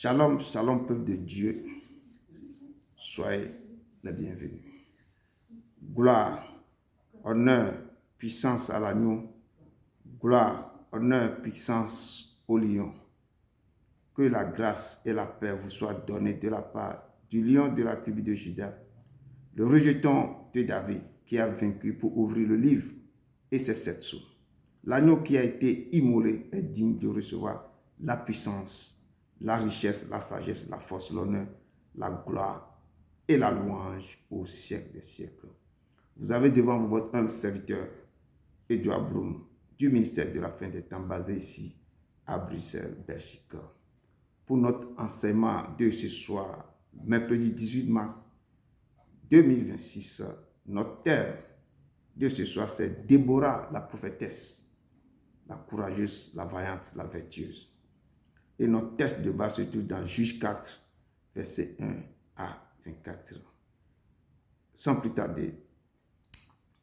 Shalom, shalom, peuple de Dieu. Soyez les bienvenus. Gloire, honneur, puissance à l'agneau. Gloire, honneur, puissance au lion. Que la grâce et la paix vous soient données de la part du lion de la tribu de Juda, le rejeton de David qui a vaincu pour ouvrir le livre et ses 7 sceaux. L'agneau qui a été immolé est digne de recevoir la puissance, la richesse, la sagesse, la force, l'honneur, la gloire et la louange au siècle des siècles. Vous avez devant vous votre humble serviteur, Edouard Broum, du ministère de la fin des temps, basé ici à Bruxelles, Belgique. Pour notre enseignement de ce soir, mercredi 18 mars 2026, notre thème de ce soir, c'est Déborah, la prophétesse, la courageuse, la vaillante, la vertueuse. Et notre texte de base se trouve dans Juge 4, versets 1 à 24. Sans plus tarder,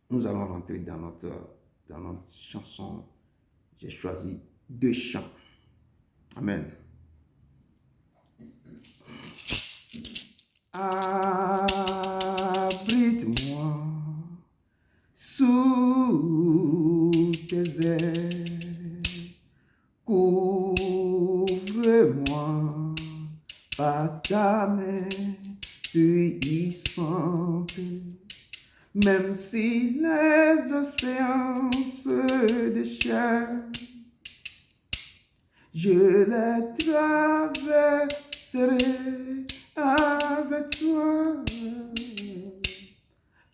nous allons rentrer dans notre chanson. J'ai choisi 2 chants. Amen. Abrite-moi sous tes ailes, couvre-moi par ta main puissante, même si les océans se déchirent, je les traverserai avec toi.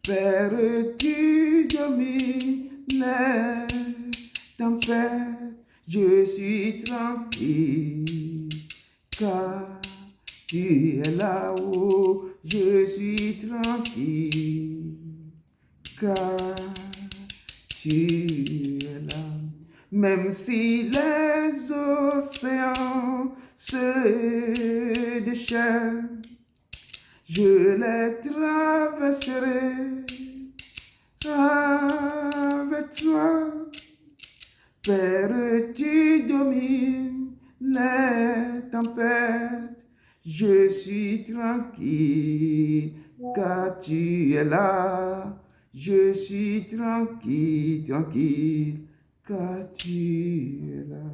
Père, tu domines les tempêtes, je suis tranquille, car tu es là-haut, je suis tranquille, car tu es là. Même si les océans se déchirent, je les traverserai avec toi. Père, tu domines les tempêtes, je suis tranquille, car tu es là. Je suis tranquille, tranquille, car tu es là.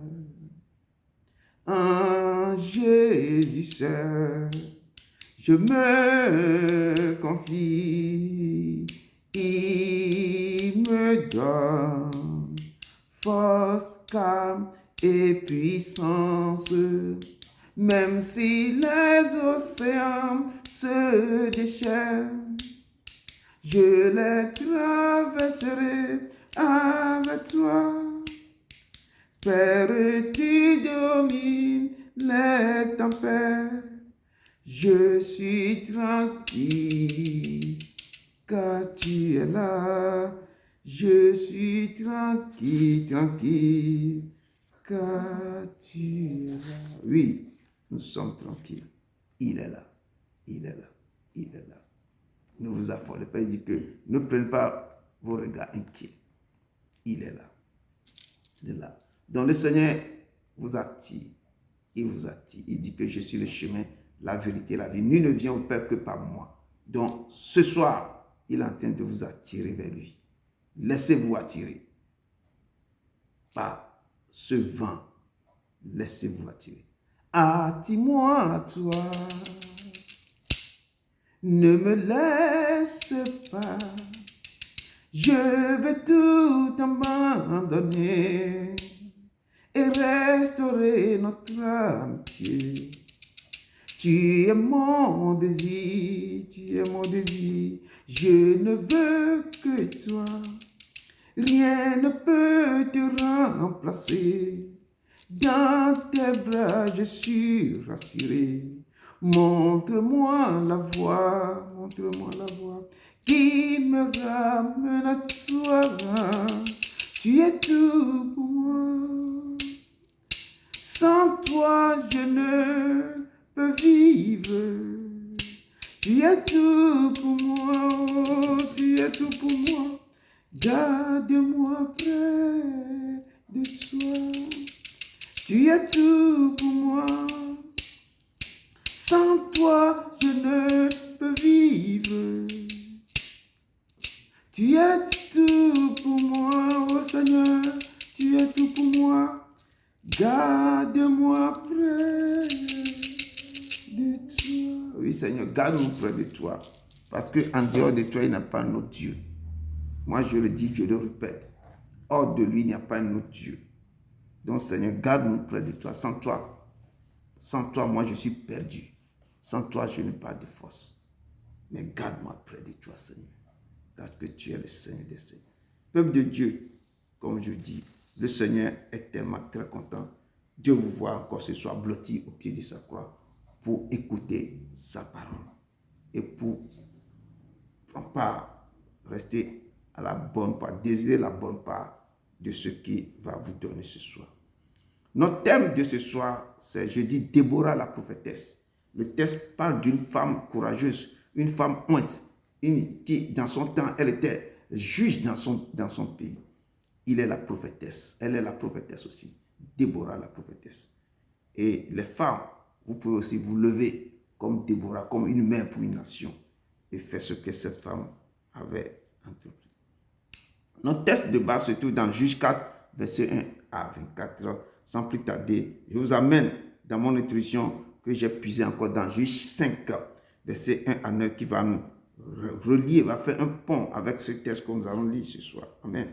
En Jésus seul, je me confie, il me donne force, calme et puissance. Même si les océans se déchirent, je les traverserai avec toi. Père, tu domines les tempêtes, je suis tranquille, car tu es là. Je suis tranquille, tranquille, car tu es là. Oui, nous sommes tranquilles. Il est là, il est là, il est là. Ne vous affolez pas, il dit que ne prenez pas vos regards inquiets. Il est là, il est là. Donc le Seigneur vous attire, il vous attire. Il dit que je suis le chemin, la vérité, la vie. Nul ne vient au Père que par moi. Donc ce soir, il est en train de vous attirer vers lui. Laissez-vous attirer par ce vent. Laissez-vous attirer. Attire-moi à toi. Ne me laisse pas. Je vais tout abandonner et restaurer notre amitié. Tu es mon désir, tu es mon désir. Je ne veux que toi. Rien ne peut te remplacer. Dans tes bras, je suis rassuré. Montre-moi la voie qui me ramène à toi. Tu es tout pour moi. Sans toi, je ne peux vivre. Tu es tout pour moi, oh, tu es tout pour moi. Garde-moi près de toi. Tu es tout pour moi. Sans toi, je ne peux vivre. Tu es tout pour moi, oh Seigneur. Tu es tout pour moi. Garde-moi près de toi. Oui, Seigneur, garde-nous près de toi. Parce qu'en dehors de toi, il n'y a pas un autre Dieu. Moi, je le dis, je le répète. Hors de lui, il n'y a pas un autre Dieu. Donc, Seigneur, garde-nous près de toi. Sans toi, moi, je suis perdu. Sans toi, je n'ai pas de force. Mais garde-moi près de toi, Seigneur. Parce que tu es le Seigneur des Seigneurs. Peuple de Dieu, comme je dis, le Seigneur est tellement très content de vous voir encore ce soir blotti au pied de sa croix pour écouter sa parole et pour non pas rester à la bonne part, désirer la bonne part de ce qu'il va vous donner ce soir. Notre thème de ce soir, c'est, je dis, Déborah la prophétesse. Le texte parle d'une femme courageuse, une femme ointe, qui dans son temps, elle était juge dans son pays. Il est la prophétesse, elle est la prophétesse aussi. Déborah la prophétesse. Et les femmes, vous pouvez aussi vous lever comme Déborah, comme une mère pour une nation et faire ce que cette femme avait entrepris. Notre texte de base se trouve dans Juge 4, verset 1 à 24. Sans plus tarder, je vous amène dans mon introduction que j'ai puisé encore dans Juge 5, verset 1 à 9, qui va nous relier, va faire un pont avec ce texte que nous allons lire ce soir. Amen.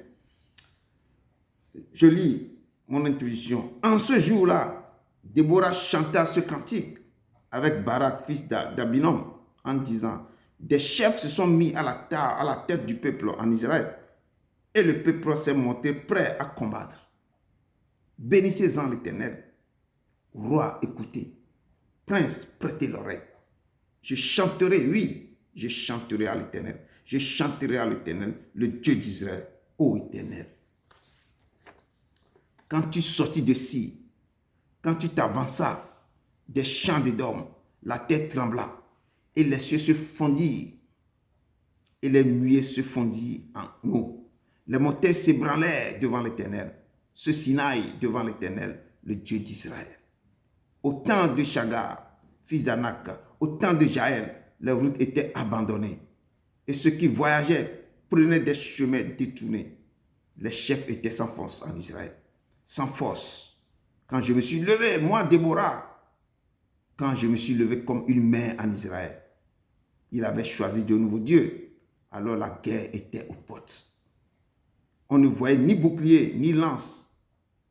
Je lis mon introduction. En ce jour-là, Déborah chanta ce cantique avec Barak, fils d'Abinom, en disant, des chefs se sont mis à la tête du peuple en Israël, et le peuple s'est monté prêt à combattre. Bénissez-en l'Éternel. Roi, écoutez. Prince, prêtez l'oreille. Je chanterai, oui, je chanterai à l'Éternel. Je chanterai à l'Éternel, le Dieu d'Israël, ô Éternel. Quand tu sortis de Syrie, quand tu t'avanças des champs d'Édom, la terre trembla, et les cieux se fondirent, et les nuées se fondirent en eau. Les montagnes s'ébranlèrent devant l'Éternel, ce Sinaï devant l'Éternel, le Dieu d'Israël. Au temps de Chagar, fils d'Anak, au temps de Jaël, les routes étaient abandonnées, et ceux qui voyageaient prenaient des chemins détournés. Les chefs étaient sans force en Israël, sans force. Quand je me suis levé, moi, Déborah, quand je me suis levé comme une mère en Israël, il avait choisi de nouveaux dieux. Alors la guerre était aux portes. On ne voyait ni bouclier, ni lance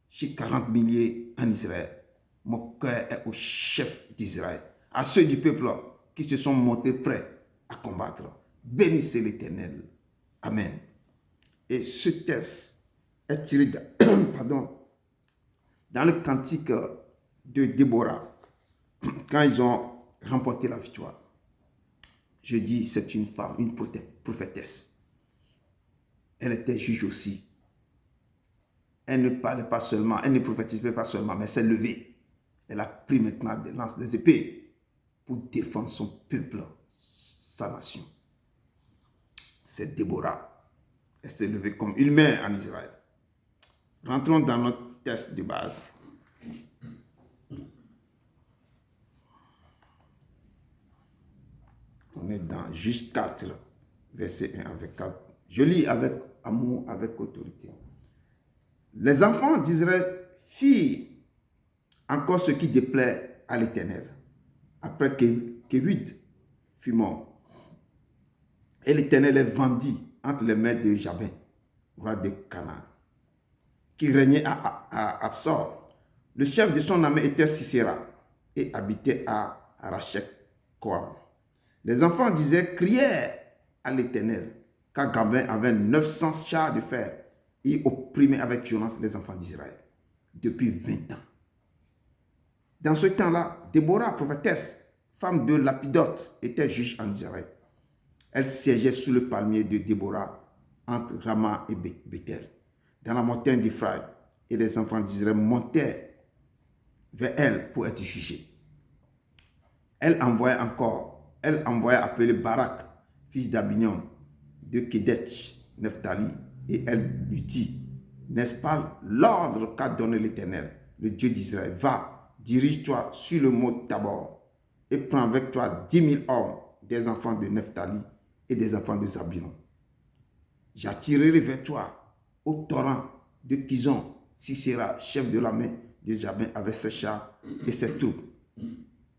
chez 40 milliers en Israël. Mon cœur est au chef d'Israël, à ceux du peuple qui se sont montrés prêts à combattre. Bénissez l'Éternel. Amen. Et ce texte est tiré dans le cantique de Déborah, quand ils ont remporté la victoire. Je dis, c'est une femme, une prophétesse. Elle était juge aussi. Elle ne parlait pas seulement, elle ne prophétisait pas seulement, mais s'est levée. Elle a pris maintenant des lances, des épées pour défendre son peuple, sa nation. C'est Déborah. Elle s'est levée comme une mère en Israël. Rentrons dans notre texte de base. On est dans Juge 4, verset 1 avec 4. Je lis avec amour, avec autorité. Les enfants d'Israël firent encore ce qui déplaît à l'Éternel, après qu'Éhud fut mort. Et l'Éternel les vendit entre les mains de Jabin, roi de Canaan, qui régnait à Absor. Le chef de son armée était Sisera et habitait à Arachek-Koam. Les enfants d'Israël crièrent à l'Éternel, car Jabin avait 900 chars de fer et opprimait avec violence les enfants d'Israël depuis 20 ans. Dans ce temps-là, Déborah, prophétesse, femme de Lapidote, était juge en Israël. Elle siégeait sous le palmier de Déborah, entre Rama et Bethel, dans la montagne d'Ephraïm, et les enfants d'Israël montaient vers elle pour être jugés. Elle envoya appeler Barak, fils d'Abinom, de Kédetch, Nephtali, et elle lui dit, n'est-ce pas l'ordre qu'a donné l'Éternel, le Dieu d'Israël? Va, dirige-toi sur le mont Tabor, et prends avec toi 10 000 hommes, des enfants de Nephtali et des enfants de Zabulon. J'attirerai vers toi au torrent de Kizon, Sisera, chef de l'armée de Jabin, avec ses chars et ses troupes,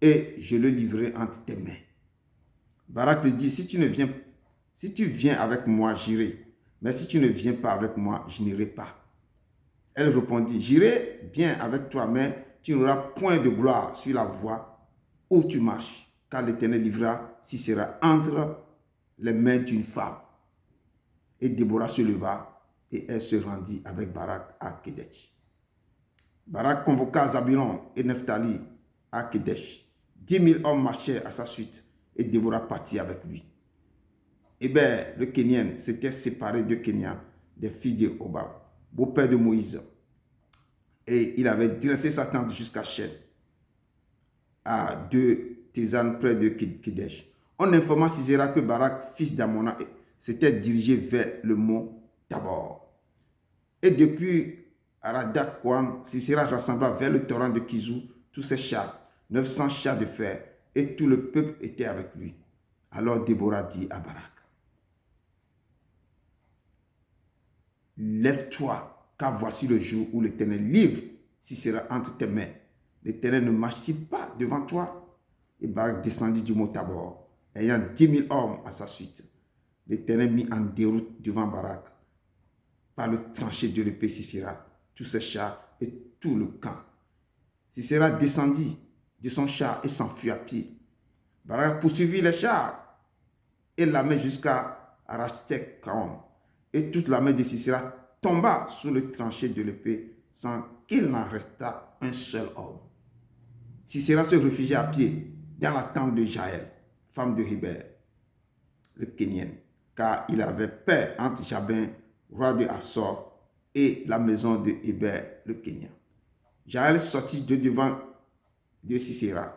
et je le livrerai entre tes mains. Barak lui dit, si tu viens avec moi, j'irai, mais si tu ne viens pas avec moi, je n'irai pas. Elle répondit, j'irai bien avec toi, mais tu n'auras point de gloire sur la voie où tu marches, car l'Éternel livrera Sisera entre les mains d'une femme. Et Déborah se leva et elle se rendit avec Barak à Kedesh. Barak convoqua Zabulon et Nephtali à Kedesh. 10 000 hommes marchaient à sa suite et Déborah partit avec lui. Héber, le Kénien, s'était séparé de Kénia, des filles de Hobab, beau-père de Moïse. Et il avait dressé sa tente jusqu'à Shed, à 2 Thésanes près de Kedesh. On informa Sisera que Barak, fils d'Amona, s'était dirigé vers le mont Tabor. Et depuis Aradak-Koam, Sisera rassembla vers le torrent de Kizou tous ses chars, 900 chars de fer, et tout le peuple était avec lui. Alors Déborah dit à Barak, lève-toi, car voici le jour où l'Éternel livre Sisera entre tes mains. L'Éternel ne marche-t-il pas devant toi? Et Barak descendit du mont Tabor, ayant 10 000 hommes à sa suite. L'Éternel mit en déroute devant Barak, par le tranché de l'épée Sisera, tous ses chars et tout le camp. Sisera descendit de son char et s'enfuit à pied. Barak poursuivit les chars et l'armée jusqu'à Arachtek-Kaom. Et toute l'armée de Sisera tomba sous le tranché de l'épée sans qu'il n'en restât un seul homme. Sisera se réfugia à pied dans la tente de Jaël, femme de Héber, le Kénien, car il avait paix entre Jabin, roi de Absor, et la maison de Héber, le Kénien. Jaël sortit de devant de Sisera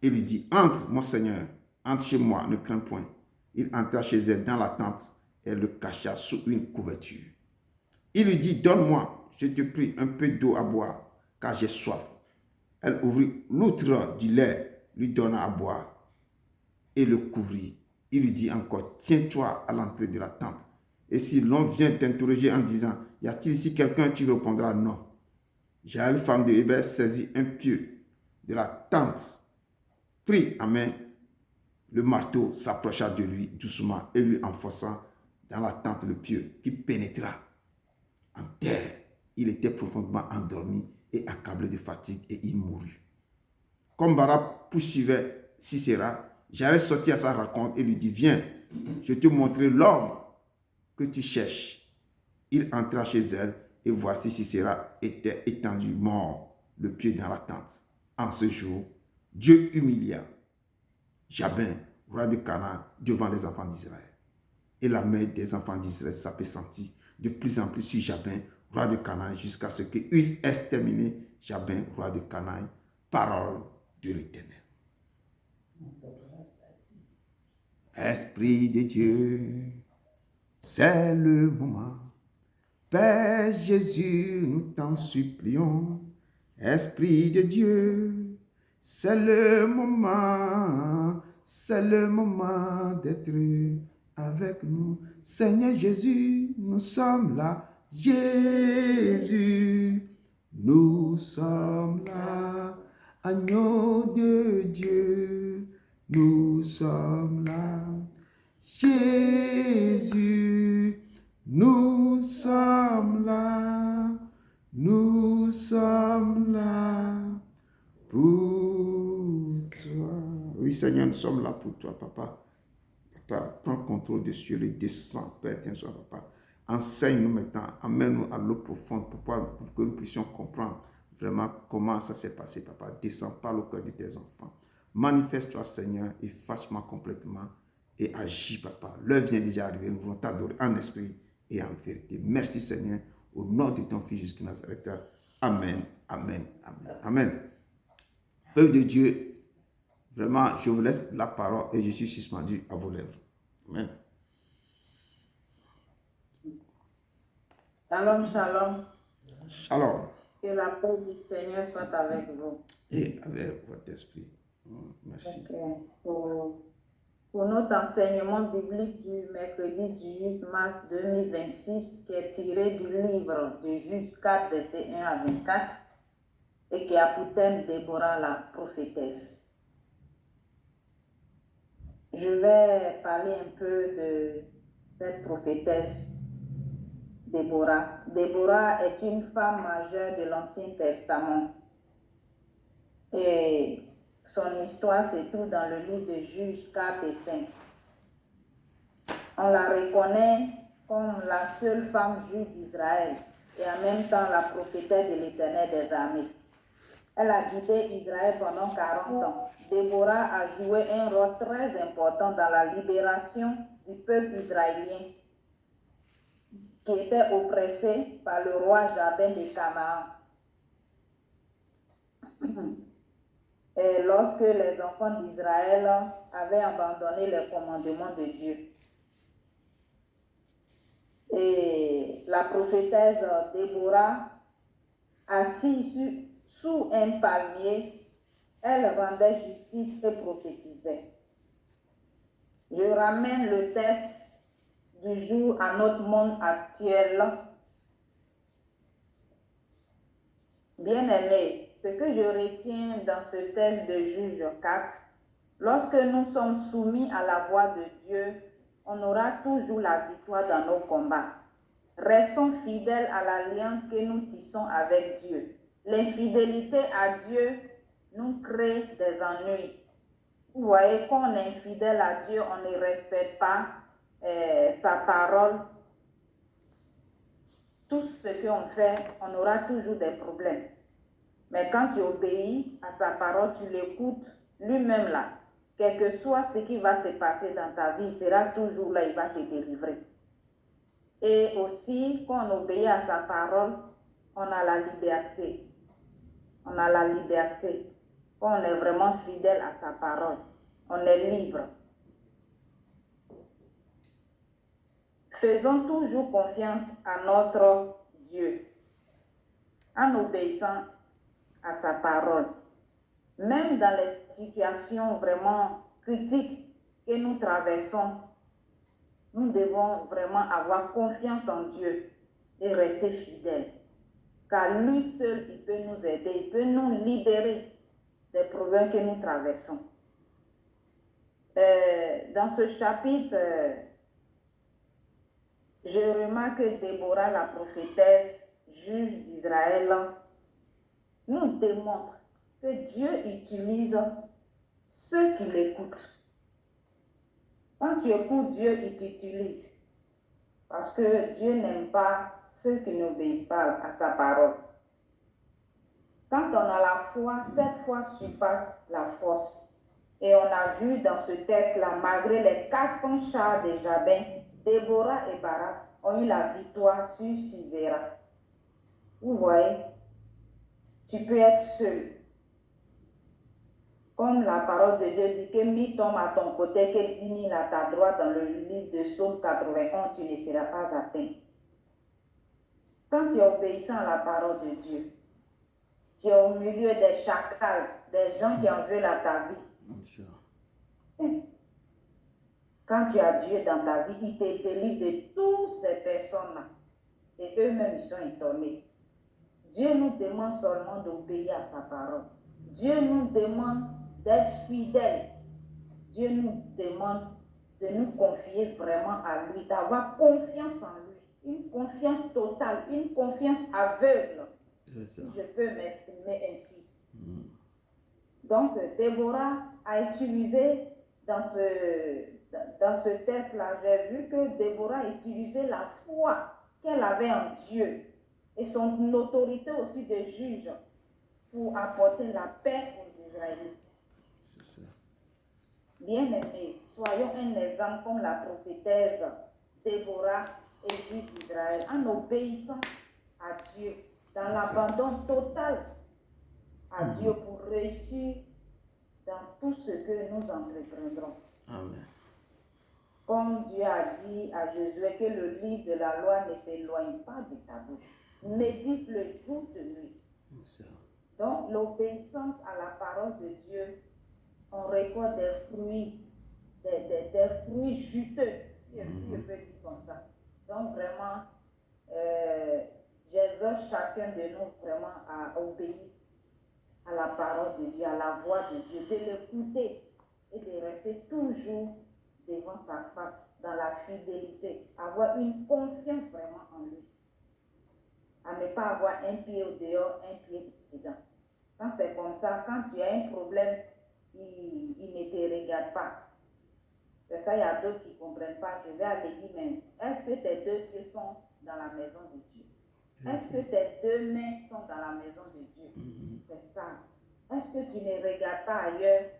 et lui dit, entre, mon Seigneur, entre chez moi, ne crains point. Il entra chez elle dans la tente et le cacha sous une couverture. Il lui dit, donne-moi, je te prie, un peu d'eau à boire, car j'ai soif. Elle ouvrit l'outre du lait, lui donna à boire et le couvrit. Il lui dit encore, tiens-toi à l'entrée de la tente. Et si l'on vient t'interroger en disant, y a-t-il ici quelqu'un, tu répondras non. Jaël, femme de Héber, saisit un pieu de la tente, prit en main le marteau, s'approcha de lui doucement et lui enfonça dans la tente le pieu qui pénétra en terre. Il était profondément endormi et accablé de fatigue et il mourut. Comme Barak poursuivait Sisera, Jaël sortit à sa rencontre et lui dit, viens, je te montrerai l'homme que tu cherches. Il entra chez elle et voici Sisera était étendu mort, le pied dans la tente. En ce jour, Dieu humilia Jabin, roi de Canaan, devant les enfants d'Israël. Et la main des enfants d'Israël s'appesantit de plus en plus sur Jabin, roi de Canaan, jusqu'à ce que eussent exterminé Jabin, roi de Canaan. Parole de l'Éternel. Esprit de Dieu, c'est le moment. Père Jésus, nous t'en supplions. Esprit de Dieu, c'est le moment d'être avec nous. Seigneur Jésus, nous sommes là. Jésus, nous sommes là. Agneau de Dieu, nous sommes là. Jésus, nous sommes là. Nous sommes là pour toi. Oui, Seigneur, nous sommes là pour toi, Papa. Papa, prends contrôle des cieux, les descends, Père, tiens sois, Papa. Enseigne-nous maintenant, amène-nous à l'eau profonde pour que nous puissions comprendre vraiment comment ça s'est passé, Papa. Descends par le cœur de tes enfants. Manifeste-toi, Seigneur, et fâche-moi complètement et agis, Papa. L'heure vient déjà arriver, nous voulons t'adorer en esprit et en vérité. Merci, Seigneur, au nom de ton Fils Jésus Nazareth. Amen, amen, amen, amen. Peuple de Dieu, vraiment, je vous laisse la parole et je suis suspendu à vos lèvres. Amen. Shalom, shalom. Shalom. Que la paix du Seigneur soit avec vous. Et avec votre esprit. Merci. Donc, pour notre enseignement biblique du mercredi du 8 mars 2026, qui est tiré du livre de Juge 4, versets 1 à 24, et qui a pour thème Déborah la prophétesse. Je vais parler un peu de cette prophétesse Déborah. Déborah est une femme majeure de l'Ancien Testament. Et son histoire se trouve dans le livre de Juges 4 et 5. On la reconnaît comme la seule femme juive d'Israël et en même temps la prophétesse de l'Éternel des armées. Elle a guidé Israël pendant 40 ans. Déborah a joué un rôle très important dans la libération du peuple israélien qui était oppressé par le roi Jabin de Canaan. Et lorsque les enfants d'Israël avaient abandonné les commandements de Dieu. Et la prophétesse Déborah, assise sous un palmier, elle rendait justice et prophétisait. Je ramène le texte du jour à notre monde actuel. Bien-aimés, ce que je retiens dans ce texte de Juge 4, lorsque nous sommes soumis à la voix de Dieu, on aura toujours la victoire dans nos combats. Restons fidèles à l'alliance que nous tissons avec Dieu. L'infidélité à Dieu nous crée des ennuis. Vous voyez, quand on est infidèle à Dieu, on ne respecte pas sa parole. Tout ce qu'on fait, on aura toujours des problèmes. Mais quand tu obéis à sa parole, tu l'écoutes lui-même là. Quel que soit ce qui va se passer dans ta vie, il sera toujours là, il va te délivrer. Et aussi, quand on obéit à sa parole, on a la liberté. On a la liberté. Quand on est vraiment fidèle à sa parole, on est libre. Faisons toujours confiance à notre Dieu en obéissant à sa parole. Même dans les situations vraiment critiques que nous traversons, nous devons vraiment avoir confiance en Dieu et rester fidèles. Car lui seul, il peut nous aider, il peut nous libérer des problèmes que nous traversons. Dans ce chapitre, je remarque que Déborah, la prophétesse, juge d'Israël, nous démontre que Dieu utilise ceux qui l'écoutent. Quand tu écoutes Dieu, il t'utilise. Parce que Dieu n'aime pas ceux qui n'obéissent pas à sa parole. Quand on a la foi, cette foi surpasse la force. Et on a vu dans ce texte-là, malgré les 400 chars de Jabin, Déborah et Barak ont eu la victoire sur Sisera. Vous voyez, tu peux être seul. Comme la parole de Dieu dit que 1000 tombent à ton côté, que 10 000 à ta droite, dans le livre de Psaume 91, tu ne seras pas atteint. Quand tu es obéissant à la parole de Dieu, tu es au milieu des chacals, des gens qui en veulent à ta vie. Quand tu as Dieu dans ta vie, il te délivre de toutes ces personnes-là. Et eux-mêmes, ils sont étonnés. Dieu nous demande seulement d'obéir à sa parole. Dieu nous demande d'être fidèles. Dieu nous demande de nous confier vraiment à lui, d'avoir confiance en lui. Une confiance totale, une confiance aveugle. Si je peux m'exprimer ainsi. Donc, Déborah a utilisé dans ce texte-là, j'ai vu que Déborah a utilisé la foi qu'elle avait en Dieu et son autorité aussi de juge pour apporter la paix aux Israélites. C'est ça. Bien-aimés, soyons un exemple comme la prophétesse Déborah et juge d'Israël en obéissant à Dieu dans l'abandon total à Dieu pour réussir dans tout ce que nous entreprendrons. Amen. Comme Dieu a dit à Josué que le livre de la loi ne s'éloigne pas de ta bouche. Médite-le jour de nuit. Donc l'obéissance à la parole de Dieu on récolte des fruits, des fruits juteux, si je peux dire comme ça. Donc vraiment, j'exhorte chacun de nous vraiment à obéir à la parole de Dieu, à la voix de Dieu, de l'écouter et de rester toujours devant sa face, dans la fidélité, avoir une confiance vraiment en lui, à ne pas avoir un pied au dehors, un pied dedans. Quand c'est comme ça, quand tu as un problème, il ne te regarde pas. C'est ça, il y a d'autres qui ne comprennent pas. Je vais à l'église, mais est-ce que tes deux pieds sont dans la maison de Dieu? Est-ce que tes deux mains sont dans la maison de Dieu? C'est ça. Est-ce que tu ne regardes pas ailleurs?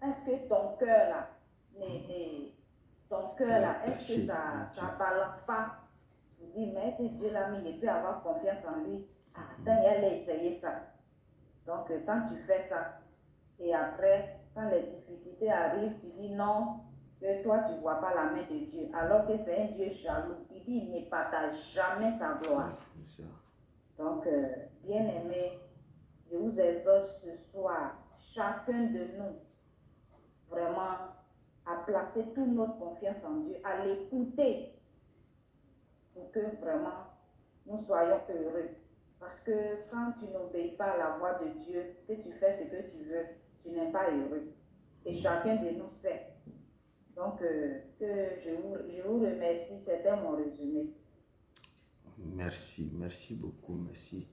Est-ce que ton cœur là, est-ce que ça ne balance pas? Tu dis, mais Dieu l'a mis, il peut avoir confiance en lui. Attends, il allait essayer ça. Donc, quand tu fais ça, et après, quand les difficultés arrivent, tu dis non, que toi, tu ne vois pas la main de Dieu, alors que c'est un Dieu jaloux. Il dit, il ne partage jamais sa gloire. Donc, bien-aimés, je vous exhorte ce soir, chacun de nous, vraiment, à placer toute notre confiance en Dieu, à l'écouter, pour que vraiment, nous soyons heureux. Parce que quand tu n'obéis pas à la voix de Dieu, que tu fais ce que tu veux, tu n'es pas heureux. Et chacun de nous sait. Donc, je vous remercie. C'était mon résumé. Merci beaucoup, merci.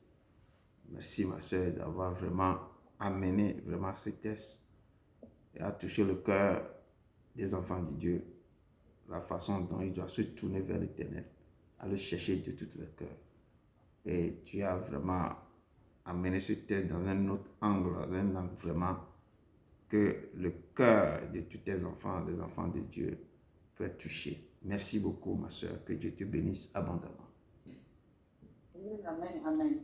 Merci ma soeur d'avoir vraiment amené vraiment ce test et à toucher le cœur des enfants de Dieu, la façon dont ils doivent se tourner vers l'Éternel, à le chercher de tout leur cœur. Et tu as vraiment amené ce test dans un autre angle vraiment que le cœur de tous tes enfants, des enfants de Dieu, peut être touché. Merci beaucoup ma soeur, que Dieu te bénisse abondamment. Amen, amen.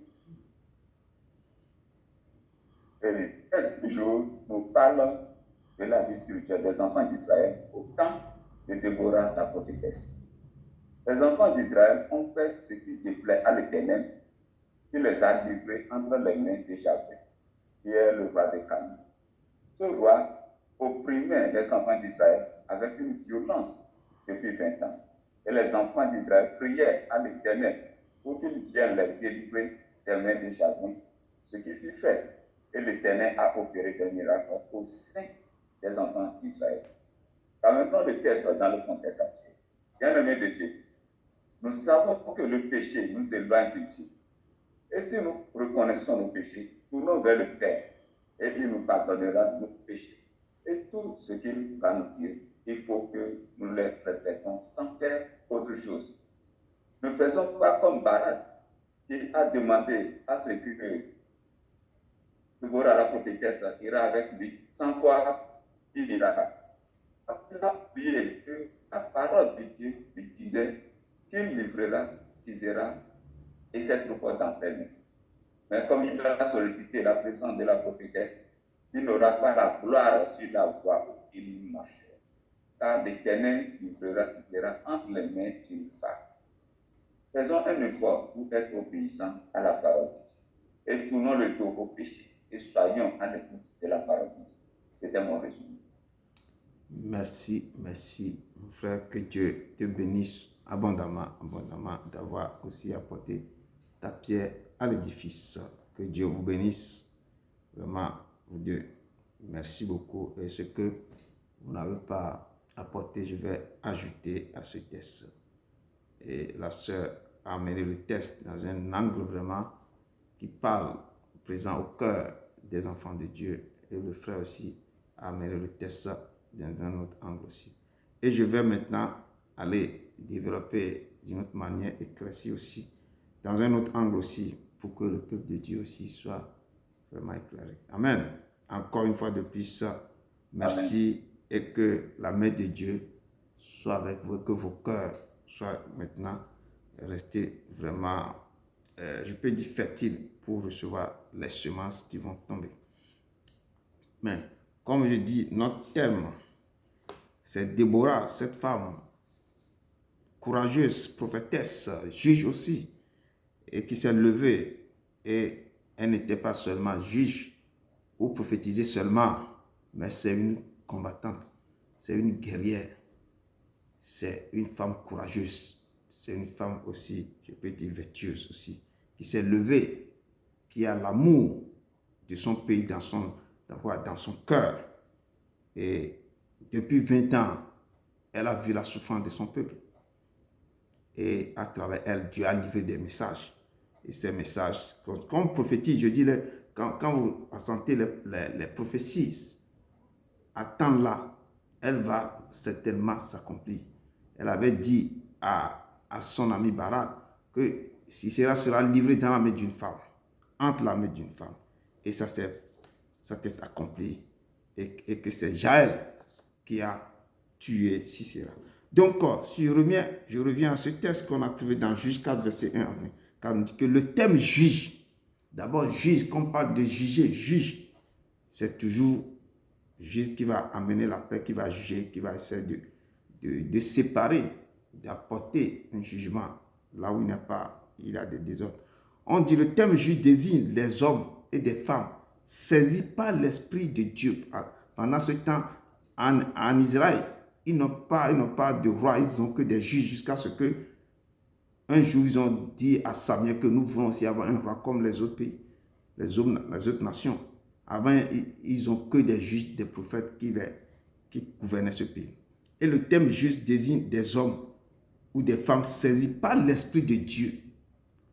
Et le texte du jour nous parle de la vie spirituelle des enfants d'Israël au temps de Déborah la prophétesse. Les enfants d'Israël ont fait ce qui déplaît à l'Éternel, qui les a livrés entre les mains de Javé, qui est le roi de Canaan. Ce roi opprimait les enfants d'Israël avec une violence depuis 20 ans. Et les enfants d'Israël priaient à l'Éternel pour qu'il vienne les délivrer des mains de Javé, ce qui fut fait. Et l'Éternel a opéré des miracles au sein des enfants d'Israël. Maintenant, le texte dans le contexte actuel. Bien-aimés de Dieu, nous savons que le péché nous éloigne de Dieu. Et si nous reconnaissons nos péchés, tournons vers le Père, et il nous pardonnera nos péchés. Et tout ce qu'il va nous dire, il faut que nous les respectons sans faire autre chose. Ne faisons pas comme Barak, qui a demandé à ce que Déborah la prophétesse ira avec lui, sans quoi il n'ira pas. Il a oublié que la parole de Dieu lui disait qu'il livrera, cisera et ses troupes dans ses mains. Mais comme il a sollicité la présence de la prophétesse, il n'aura pas la gloire sur la voie où il marchait. Car l'Éternel livrera, cisera entre les mains d'une femme. Faisons un effort pour être obéissants à la parole de Dieu et tournons le dos au péché et soyons à l'écoute de la parole de Dieu. C'était mon résumé. Merci, mon frère, que Dieu te bénisse abondamment d'avoir aussi apporté ta pierre à l'édifice. Que Dieu vous bénisse, vraiment, vous deux. Merci beaucoup. Et ce que vous n'avez pas apporté, je vais ajouter à ce test. Et la sœur a amené le test dans un angle vraiment qui parle présent au cœur des enfants de Dieu. Et le frère aussi a amené le test dans un autre angle aussi. Et je vais maintenant aller développer d'une autre manière, éclaircir aussi, dans un autre angle aussi, pour que le peuple de Dieu aussi soit vraiment éclairé. Amen. Encore une fois de plus, merci. Amen. Et que la main de Dieu soit avec vous, que vos cœurs soient maintenant restés vraiment, je peux dire fertiles pour recevoir les semences qui vont tomber. Mais comme je dis, notre thème, c'est Déborah, cette femme courageuse, prophétesse, juge aussi, et qui s'est levée. Et elle n'était pas seulement juge ou prophétisée seulement, mais c'est une combattante, c'est une guerrière, c'est une femme courageuse, c'est une femme aussi, je peux dire vertueuse aussi, qui s'est levée, qui a l'amour de son pays dans son cœur. Et depuis 20 ans, elle a vu la souffrance de son peuple. Et à travers elle, Dieu a livré des messages. Et ces messages, quand on prophétise, je dis, quand vous sentez les prophéties, à temps là, elle va certainement s'accomplir. Elle avait dit à son ami Barak que si cela sera livré dans la main d'une femme, entre la main d'une femme, et ça s'est accompli, et que c'est Jaël qui a tué Sisera. Donc, si je reviens à ce texte qu'on a trouvé dans Juge 4, verset 1 à 20, car on dit que le thème juge, d'abord juge, quand on parle de juger, juge, c'est toujours juge qui va amener la paix, qui va juger, qui va essayer de séparer, d'apporter un jugement là où il y a des désordres. On dit le thème juge désigne les hommes et des femmes saisis par l'Esprit de Dieu. Pendant ce temps, en Israël, ils n'ont pas de roi, ils n'ont que des juges jusqu'à ce que un jour ils ont dit à Samuel que nous voulons aussi avoir un roi comme les autres pays, les autres nations. Avant, ils n'ont que des juges, des prophètes qui gouvernaient ce pays. Et le thème juste désigne des hommes ou des femmes saisis par l'Esprit de Dieu,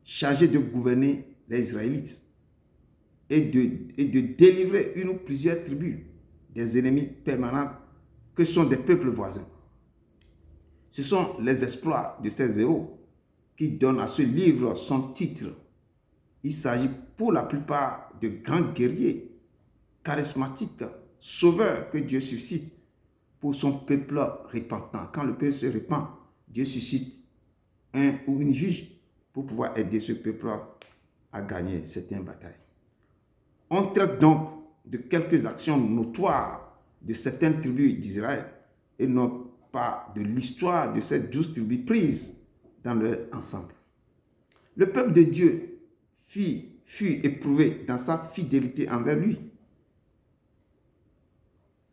chargés de gouverner les Israélites et de délivrer une ou plusieurs tribus des ennemis permanents que sont des peuples voisins. Ce sont les exploits de ces héros qui donnent à ce livre son titre. Il s'agit pour la plupart de grands guerriers, charismatiques, sauveurs que Dieu suscite pour son peuple repentant. Quand le peuple se repent, Dieu suscite un ou une juge pour pouvoir aider ce peuple à gagner certaines batailles. On traite donc de quelques actions notoires de certaines tribus d'Israël et non pas de l'histoire de ces 12 tribus prises dans leur ensemble. Le peuple de Dieu fut éprouvé dans sa fidélité envers lui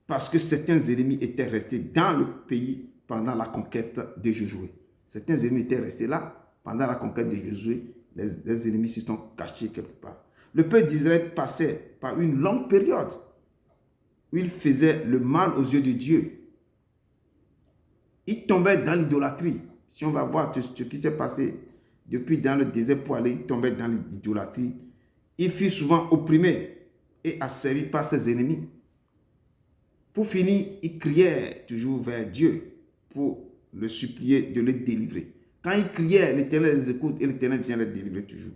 parce que certains ennemis étaient restés dans le pays pendant la conquête de Josué. Certains ennemis étaient restés là pendant la conquête de Josué. Les ennemis se sont cachés quelque part. Le peuple d'Israël passait par une longue période où il faisait le mal aux yeux de Dieu. Il tombait dans l'idolâtrie. Si on va voir ce qui s'est passé depuis dans le désert pour aller, il tombait dans l'idolâtrie. Il fut souvent opprimé et asservi par ses ennemis. Pour finir, il criait toujours vers Dieu pour le supplier de le délivrer. Quand il criait, l'Éternel les écoute et l'Éternel vient les délivrer toujours.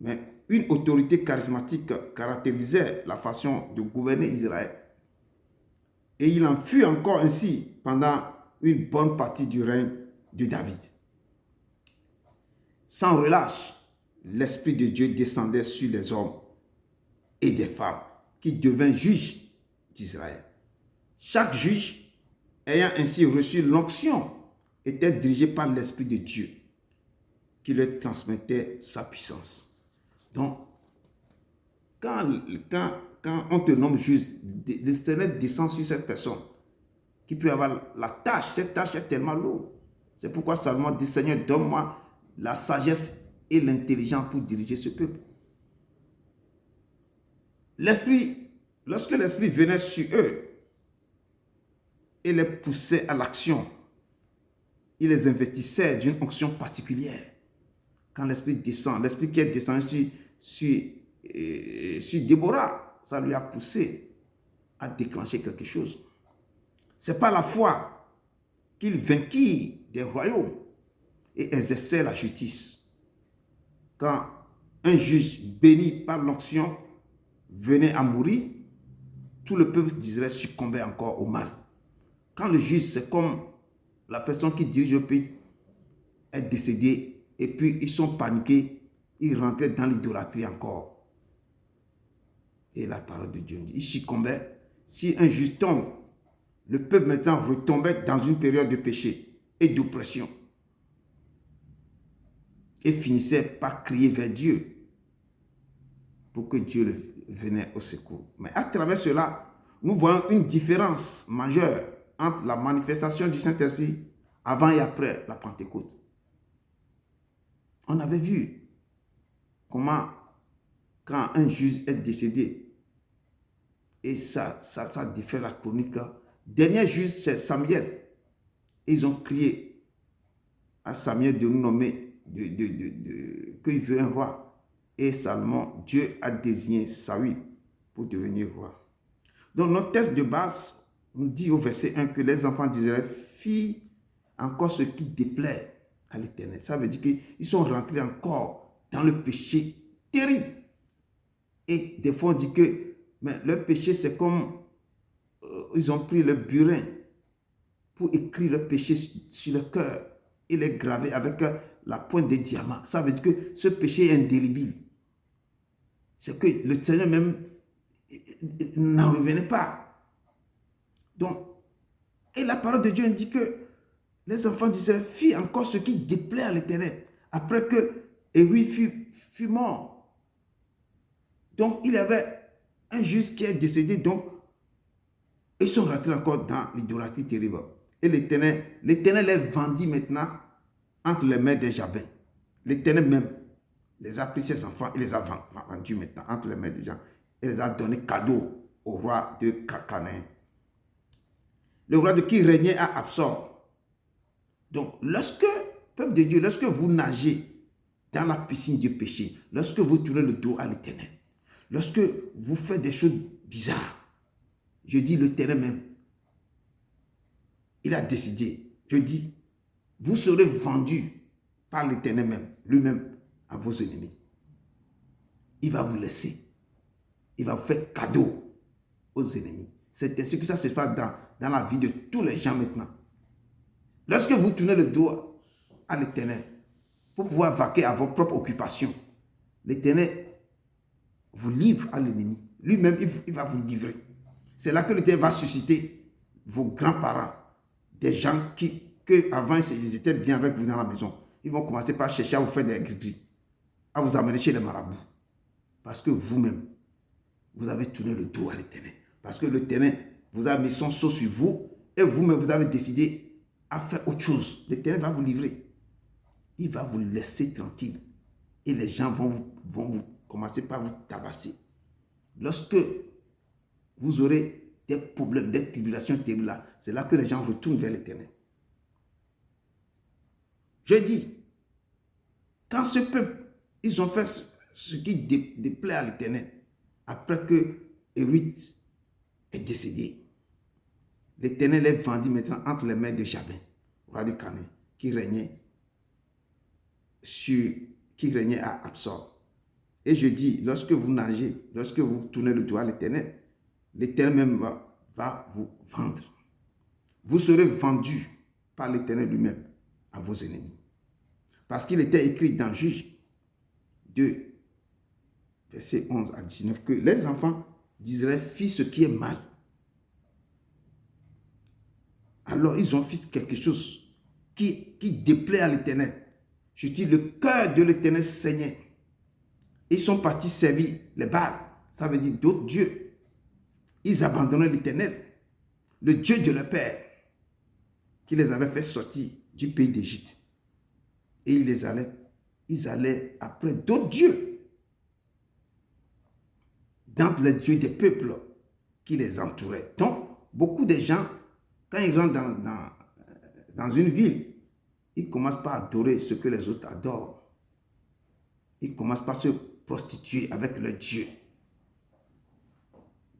Mais une autorité charismatique caractérisait la façon de gouverner Israël. Et il en fut encore ainsi pendant une bonne partie du règne de David. Sans relâche, l'Esprit de Dieu descendait sur les hommes et des femmes qui devinrent juges d'Israël. Chaque juge, ayant ainsi reçu l'onction, était dirigé par l'Esprit de Dieu qui leur transmettait sa puissance. Donc, quand on te nomme juge, l'Éternel descend sur cette personne qui peut avoir la tâche. Cette tâche est tellement lourde. C'est pourquoi Salomon dit, Seigneur, donne-moi la sagesse et l'intelligence pour diriger ce peuple. Lorsque l'Esprit venait sur eux et les poussait à l'action, il les investissait d'une onction particulière. Quand l'Esprit descend, l'Esprit qui est descendu sur Déborah, ça lui a poussé à déclencher quelque chose. C'est par la foi qu'il vainquit des royaumes et exerçait la justice. Quand un juge béni par l'onction venait à mourir, tout le peuple d'Israël succombait encore au mal. Quand le juge, c'est comme la personne qui dirige le pays, est décédée et puis ils sont paniqués, ils rentraient dans l'idolâtrie encore. Et la parole de Dieu dit, ils succombaient. Si un juge tombe, le peuple maintenant retombait dans une période de péché et d'oppression et finissait par crier vers Dieu pour que Dieu venait au secours. Mais à travers cela, nous voyons une différence majeure entre la manifestation du Saint-Esprit avant et après la Pentecôte. On avait vu comment, quand un juge est décédé, et ça diffère la chronique, dernier juge, c'est Samuel. Ils ont crié à Samuel de nous nommer, qu'il veut un roi. Et Salomon, Dieu a désigné Saül pour devenir roi. Donc notre texte de base nous dit au verset 1 que les enfants d'Israël firent encore ce qui déplaît à l'Éternel. Ça veut dire qu'ils sont rentrés encore dans le péché terrible. Et des fois on dit que mais leur péché c'est comme ils ont pris le burin pour écrire le péché sur le cœur et les graver avec la pointe des diamants. Ça veut dire que ce péché est indélébile. C'est que le Seigneur même n'en revenait pas. Donc, et la parole de Dieu indique que les enfants d'Israël firent encore ce qui déplaît à l'Éternel après que Éhui fut mort. Donc, il y avait un juge qui est décédé, donc ils sont rentrés encore dans l'idolâtrie terrible. Et l'Éternel les vendit maintenant entre les mains des Jabins. L'Éternel même les a pris ses enfants et les a vendus maintenant entre les mains des gens. Et les a donnés cadeau au roi de Canaan. Le roi de qui régnait à Absor. Donc, peuple de Dieu, lorsque vous nagez dans la piscine du péché, lorsque vous tournez le dos à l'Éternel, lorsque vous faites des choses bizarres, je dis l'Éternel même, il a décidé, je dis, vous serez vendus par l'Éternel même, lui-même, à vos ennemis. Il va vous laisser. Il va vous faire cadeau aux ennemis. C'est ainsi que ça se passe dans la vie de tous les gens maintenant. Lorsque vous tournez le dos à l'Éternel, pour pouvoir vaquer à vos propres occupations, l'Éternel vous livre à l'ennemi. Lui-même, il va vous livrer. C'est là que l'Éternel va susciter vos grands-parents, des gens que avant ils étaient bien avec vous dans la maison. Ils vont commencer par chercher à vous faire des gris-gris, à vous amener chez les marabouts. Parce que vous-même, vous avez tourné le dos à l'Éternel. Parce que l'Éternel vous a mis son sceau sur vous et vous-même, vous avez décidé à faire autre chose. L'Éternel va vous livrer. Il va vous laisser tranquille. Et les gens vont vous commencer par vous tabasser. Lorsque vous aurez des problèmes, des tribulations terribles là, c'est là que les gens retournent vers l'Éternel. Je dis, quand ce peuple, ils ont fait ce qui déplaît à l'Éternel, après que Éhui est décédé, l'Éternel est vendu maintenant entre les mains de Jabin, roi de Canaan, qui régnait à Absor. Et je dis, lorsque vous nagez, lorsque vous tournez le dos à l'Éternel, l'Éternel même va vous vendre. Vous serez vendus par l'Éternel lui-même à vos ennemis. Parce qu'il était écrit dans Juge 2, versets 11 à 19, que les enfants d'Israël firent ce qui est mal. Alors ils ont fait quelque chose qui déplaît à l'Éternel. Je dis, le cœur de l'Éternel saignait. Ils sont partis servir les Baals, ça veut dire d'autres dieux. Ils abandonnaient l'Éternel, le Dieu de leur père, qui les avait fait sortir du pays d'Égypte. Et ils allaient après d'autres dieux, dans les dieux des peuples qui les entouraient. Donc, beaucoup de gens, quand ils rentrent dans une ville, ils commencent par adorer ce que les autres adorent. Ils commencent par se prostituer avec leur Dieu.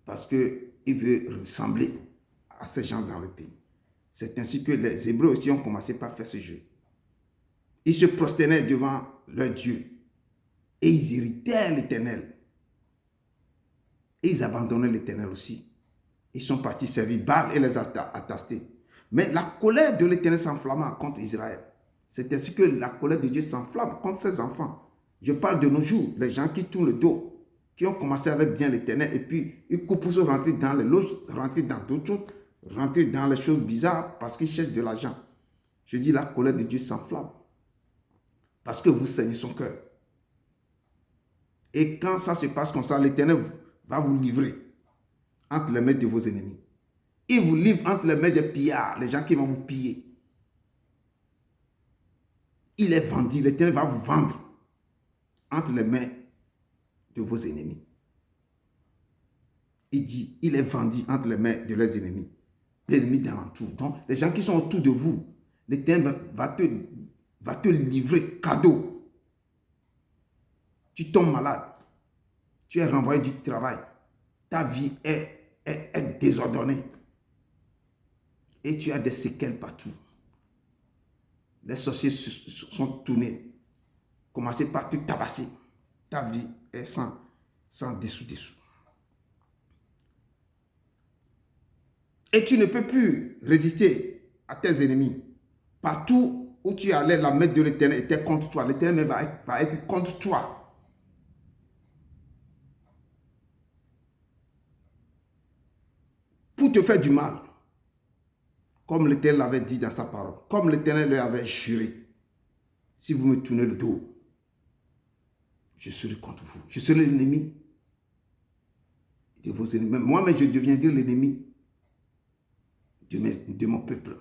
Parce qu'ils veulent ressembler à ces gens dans le pays. C'est ainsi que les Hébreux aussi ont commencé par faire ce jeu. Ils se prosternaient devant leur Dieu. Et ils irritaient l'Éternel. Et ils abandonnaient l'Éternel aussi. Ils sont partis servir Baal et les attester. Mais la colère de l'Éternel s'enflamma contre Israël. C'est ainsi que la colère de Dieu s'enflamme contre ses enfants. Je parle de nos jours, les gens qui tournent le dos, qui ont commencé avec bien l'Éternel, et puis ils coupent pour se rentrer dans les loges, rentrer dans d'autres choses, rentrer dans les choses bizarres parce qu'ils cherchent de l'argent. Je dis, la colère de Dieu s'enflamme. Parce que vous saignez son cœur. Et quand ça se passe comme ça, l'Éternel va vous livrer entre les mains de vos ennemis. Il vous livre entre les mains des pillards, les gens qui vont vous piller. Il est vendu, l'Éternel va vous vendre entre les mains de vos ennemis. Il dit, il est vendu entre les mains de leurs ennemis. Les ennemis d'alentour. Donc, les gens qui sont autour de vous, l'Éternel va te livrer cadeau. Tu tombes malade. Tu es renvoyé du travail. Ta vie est désordonnée. Et tu as des séquelles partout. Les sorciers sont tournés. Commencez par te tabasser. Ta vie est sans dessous. Et tu ne peux plus résister à tes ennemis. Partout où tu allais, la main de l'Éternel était contre toi. L'Éternel va être contre toi. Pour te faire du mal. Comme l'Éternel l'avait dit dans sa parole. Comme l'Éternel lui avait juré. Si vous me tournez le dos, je serai contre vous. Je serai l'ennemi de vos ennemis. Moi-même, je deviendrai l'ennemi de mon peuple.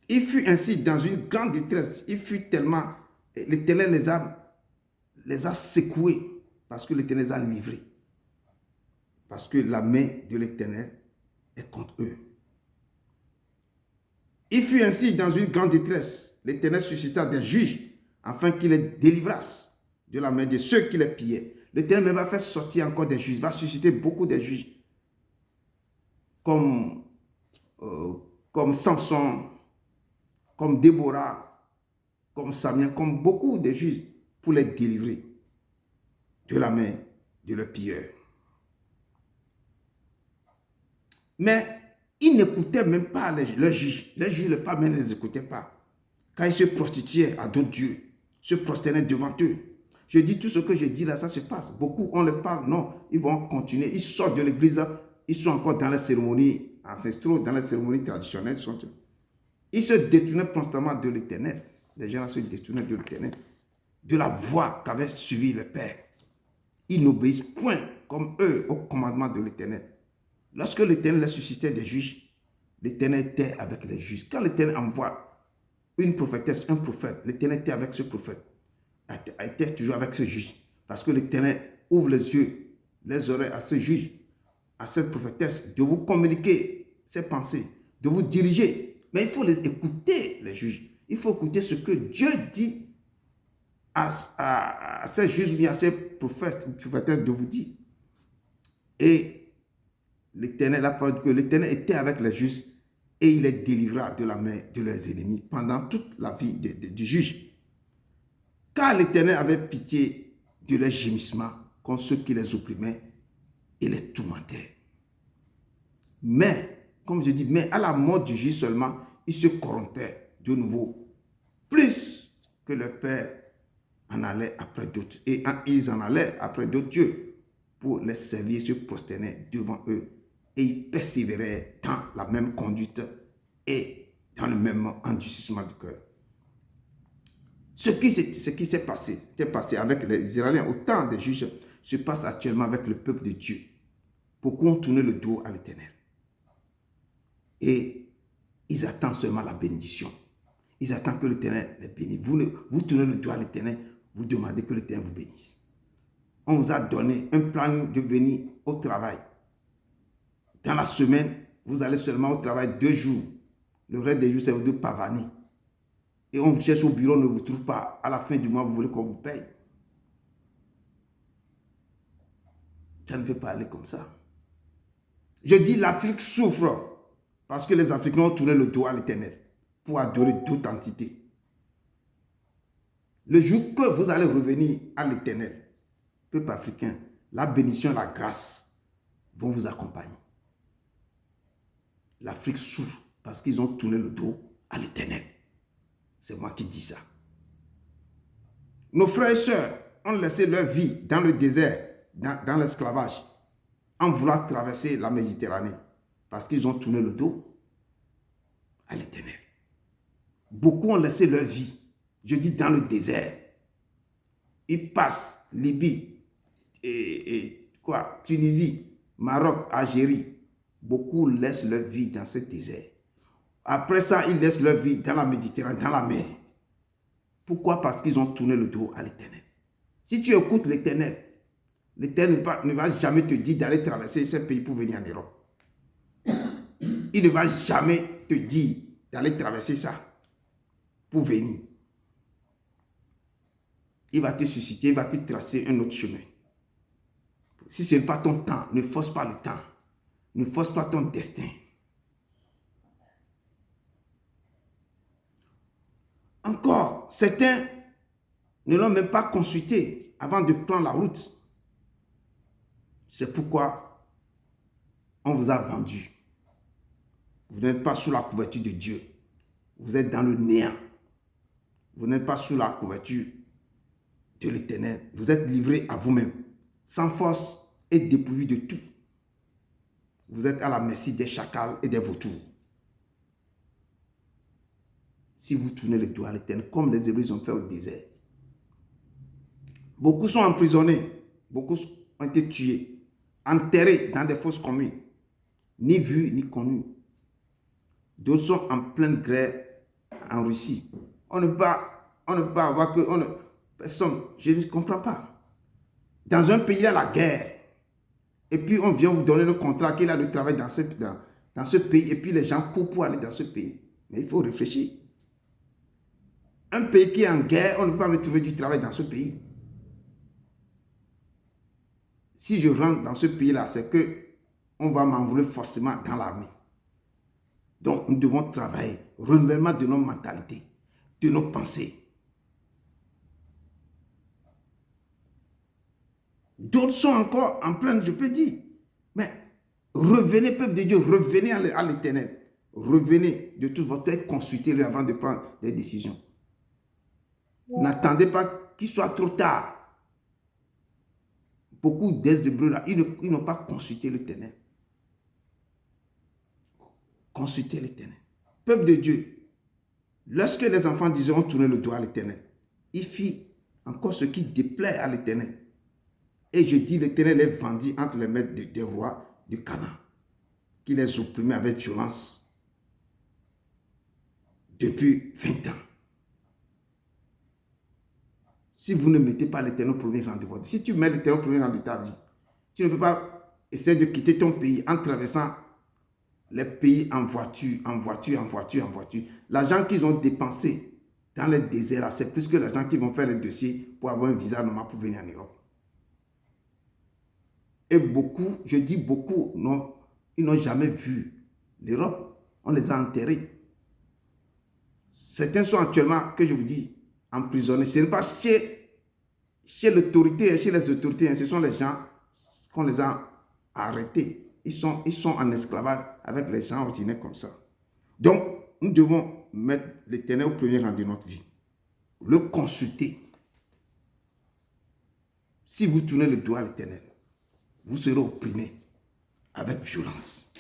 Il fut ainsi dans une grande détresse. Il fut tellement... L'Éternel les a secoués parce que l'Éternel les a livrés. Parce que la main de l'Éternel est contre eux. Il fut ainsi dans une grande détresse. L'Éternel suscita des juges afin qu'il les délivrasse de la main de ceux qui les pillaient. L'Éternel va faire sortir encore des juges. Il va susciter beaucoup de juges. Comme Samson, comme Déborah, comme Samuel, comme beaucoup de juges pour les délivrer de la main de leurs pilleurs. Mais ils n'écoutaient même pas leurs juges. Les juges, les parlements ne les écoutaient pas. Quand ils se prostituaient à d'autres dieux, se prosternaient devant eux. Je dis tout ce que je dis là, ça se passe. Beaucoup, on leur parle, non, ils vont continuer. Ils sortent de l'église, ils sont encore dans les cérémonies ancestrales, dans les cérémonies traditionnelles. Ils se détournaient constamment de l'Éternel. Les gens se détournaient de l'Éternel. De la voie qu'avait suivi le Père. Ils n'obéissent point, comme eux, au commandement de l'Éternel. Lorsque l'Éternel suscitait des juges, l'Éternel était avec les juges. Quand l'Éternel envoie une prophétesse, un prophète, l'Éternel était avec ce prophète, était toujours avec ce juge. Parce que l'Éternel ouvre les yeux, les oreilles à ce juge, à cette prophétesse, de vous communiquer ses pensées, de vous diriger. Mais il faut les écouter, les juges. Il faut écouter ce que Dieu dit à ces juges, à ces prophétesses de vous dire. Et l'Éternel a parlé que l'Éternel était avec les juges et il les délivra de la main de leurs ennemis pendant toute la vie du juge. Car l'Éternel avait pitié de leurs gémissements contre ceux qui les opprimaient et les tourmentaient. Mais, comme je dis, mais à la mort du juge seulement, ils se corrompaient de nouveau, plus que leur père en allait après d'autres. Et ils en allaient après d'autres dieux pour les servir, se prosterner devant eux. Et ils persévéraient dans la même conduite et dans le même endurcissement du cœur. Ce qui s'est passé avec les Israéliens au temps des juges se passe actuellement avec le peuple de Dieu. Beaucoup ont tourné le dos à l'Éternel. Et ils attendent seulement la bénédiction. Ils attendent que l'Éternel les bénisse. Vous tournez le dos à l'Éternel, vous demandez que l'Éternel vous bénisse. On vous a donné un plan de venir au travail. Dans la semaine, vous allez seulement au travail 2 jours. Le reste des jours, c'est de pavaner. Et on vous cherche au bureau, on ne vous trouve pas. À la fin du mois, vous voulez qu'on vous paye. Ça ne peut pas aller comme ça. Je dis l'Afrique souffre parce que les Africains ont tourné le dos à l'Éternel pour adorer d'autres entités. Le jour que vous allez revenir à l'Éternel, peuple africain, la bénédiction et la grâce vont vous accompagner. L'Afrique souffre parce qu'ils ont tourné le dos à l'Éternel. C'est moi qui dis ça. Nos frères et sœurs ont laissé leur vie dans le désert, dans l'esclavage, en voulant traverser la Méditerranée, parce qu'ils ont tourné le dos à l'Éternel. Beaucoup ont laissé leur vie, je dis dans le désert. Ils passent Libye et Tunisie, Maroc, Algérie, beaucoup laissent leur vie dans ce désert. Après ça, ils laissent leur vie dans la Méditerranée, dans la mer. Pourquoi? Parce qu'ils ont tourné le dos à l'Éternel. Si tu écoutes l'Éternel, l'Éternel ne va jamais te dire d'aller traverser ce pays pour venir en Europe. Il ne va jamais te dire d'aller traverser ça pour venir. Il va te susciter, il va te tracer un autre chemin. Si ce n'est pas ton temps, ne force pas le temps. Ne force pas ton destin. Encore, certains ne l'ont même pas consulté avant de prendre la route. C'est pourquoi on vous a vendu. Vous n'êtes pas sous la couverture de Dieu. Vous êtes dans le néant. Vous n'êtes pas sous la couverture de l'Éternel. Vous êtes livré à vous-même, sans force et dépourvu de tout. Vous êtes à la merci des chacals et des vautours. Si vous tournez le dos à l'Éternel, comme les Hébreux ont fait au désert. Beaucoup sont emprisonnés, beaucoup ont été tués, enterrés dans des fosses communes, ni vus ni connus. D'autres sont en pleine guerre en Russie. On ne peut pas avoir que... personne, je ne comprends pas. Dans un pays, il y a la guerre. Et puis, on vient vous donner le contrat qu'il a de travail dans ce pays. Et puis, les gens courent pour aller dans ce pays. Mais il faut réfléchir. Un pays qui est en guerre, on ne peut pas me trouver du travail dans ce pays. Si je rentre dans ce pays-là, c'est qu'on va m'envoler forcément dans l'armée. Donc, nous devons travailler. Renouvellement de nos mentalités, de nos pensées. D'autres sont encore en pleine, je peux dire. Mais revenez, peuple de Dieu, revenez à l'Éternel. Revenez de tout votre cœur, consultez-le avant de prendre des décisions. N'attendez pas qu'il soit trop tard. Beaucoup des Hébreux là, ils n'ont pas consulté l'Éternel. Consultez l'Éternel. Peuple de Dieu, lorsque les enfants d'Israël ont tourné le dos à l'Éternel, il fit encore ce qui déplaît à l'Éternel. Et je dis, l'Éternel les vendit entre les maîtres des rois du Canaan, qui les opprimait avec violence depuis 20 ans. Si vous ne mettez pas l'Éternel au premier rang de votre vie, si tu mets l'Éternel au premier rang de ta vie, tu ne peux pas essayer de quitter ton pays en traversant les pays en voiture. L'argent qu'ils ont dépensé dans les déserts, c'est plus que l'argent qu'ils vont faire les dossiers pour avoir un visa normal pour venir en Europe. Et beaucoup, je dis beaucoup, non, ils n'ont jamais vu l'Europe. On les a enterrés. Certains sont actuellement, que je vous dis, emprisonnés. Ce n'est pas chez l'autorité, chez les autorités, ce sont les gens qu'on les a arrêtés. Ils sont en esclavage avec les gens ordinaires comme ça. Donc, nous devons mettre l'Éternel au premier rang de notre vie. Le consulter. Si vous tournez le dos à l'Éternel, vous serez opprimés avec violence.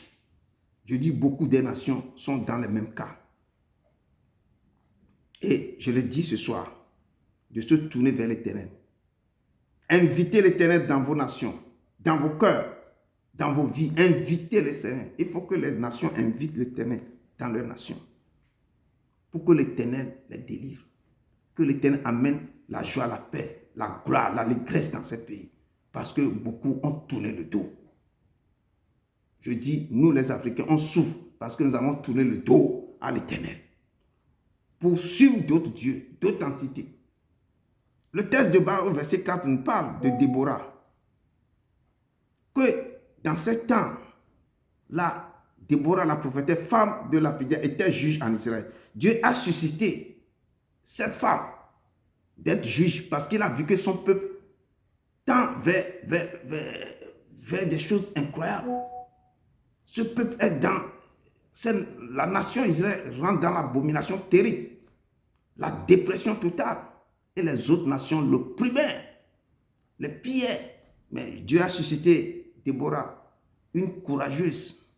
Je dis, beaucoup des nations sont dans le même cas. Et je le dis ce soir, de se tourner vers l'Éternel. Invitez l'Éternel dans vos nations, dans vos cœurs, dans vos vies. Invitez le Seigneur. Il faut que les nations invitent l'Éternel dans leurs nations. Pour que l'Éternel les délivre. Que l'Éternel amène la joie, la paix, la gloire, l'allégresse dans ces pays. Parce que beaucoup ont tourné le dos. Je dis, nous les Africains, on souffre parce que nous avons tourné le dos à l'Éternel. Pour suivre d'autres dieux, d'autres entités. Le texte de bas au verset 4 nous parle de Déborah. Que dans ce temps, là, Déborah, la prophétesse, femme de Lapidien, était juge en Israël. Dieu a suscité cette femme d'être juge parce qu'il a vu que son peuple tend vers des choses incroyables. Ce peuple est dans... la nation Israël rentre dans l'abomination terrible, la dépression totale. Et les autres nations l'opprimaient, les pillaient. Mais Dieu a suscité Déborah, une courageuse,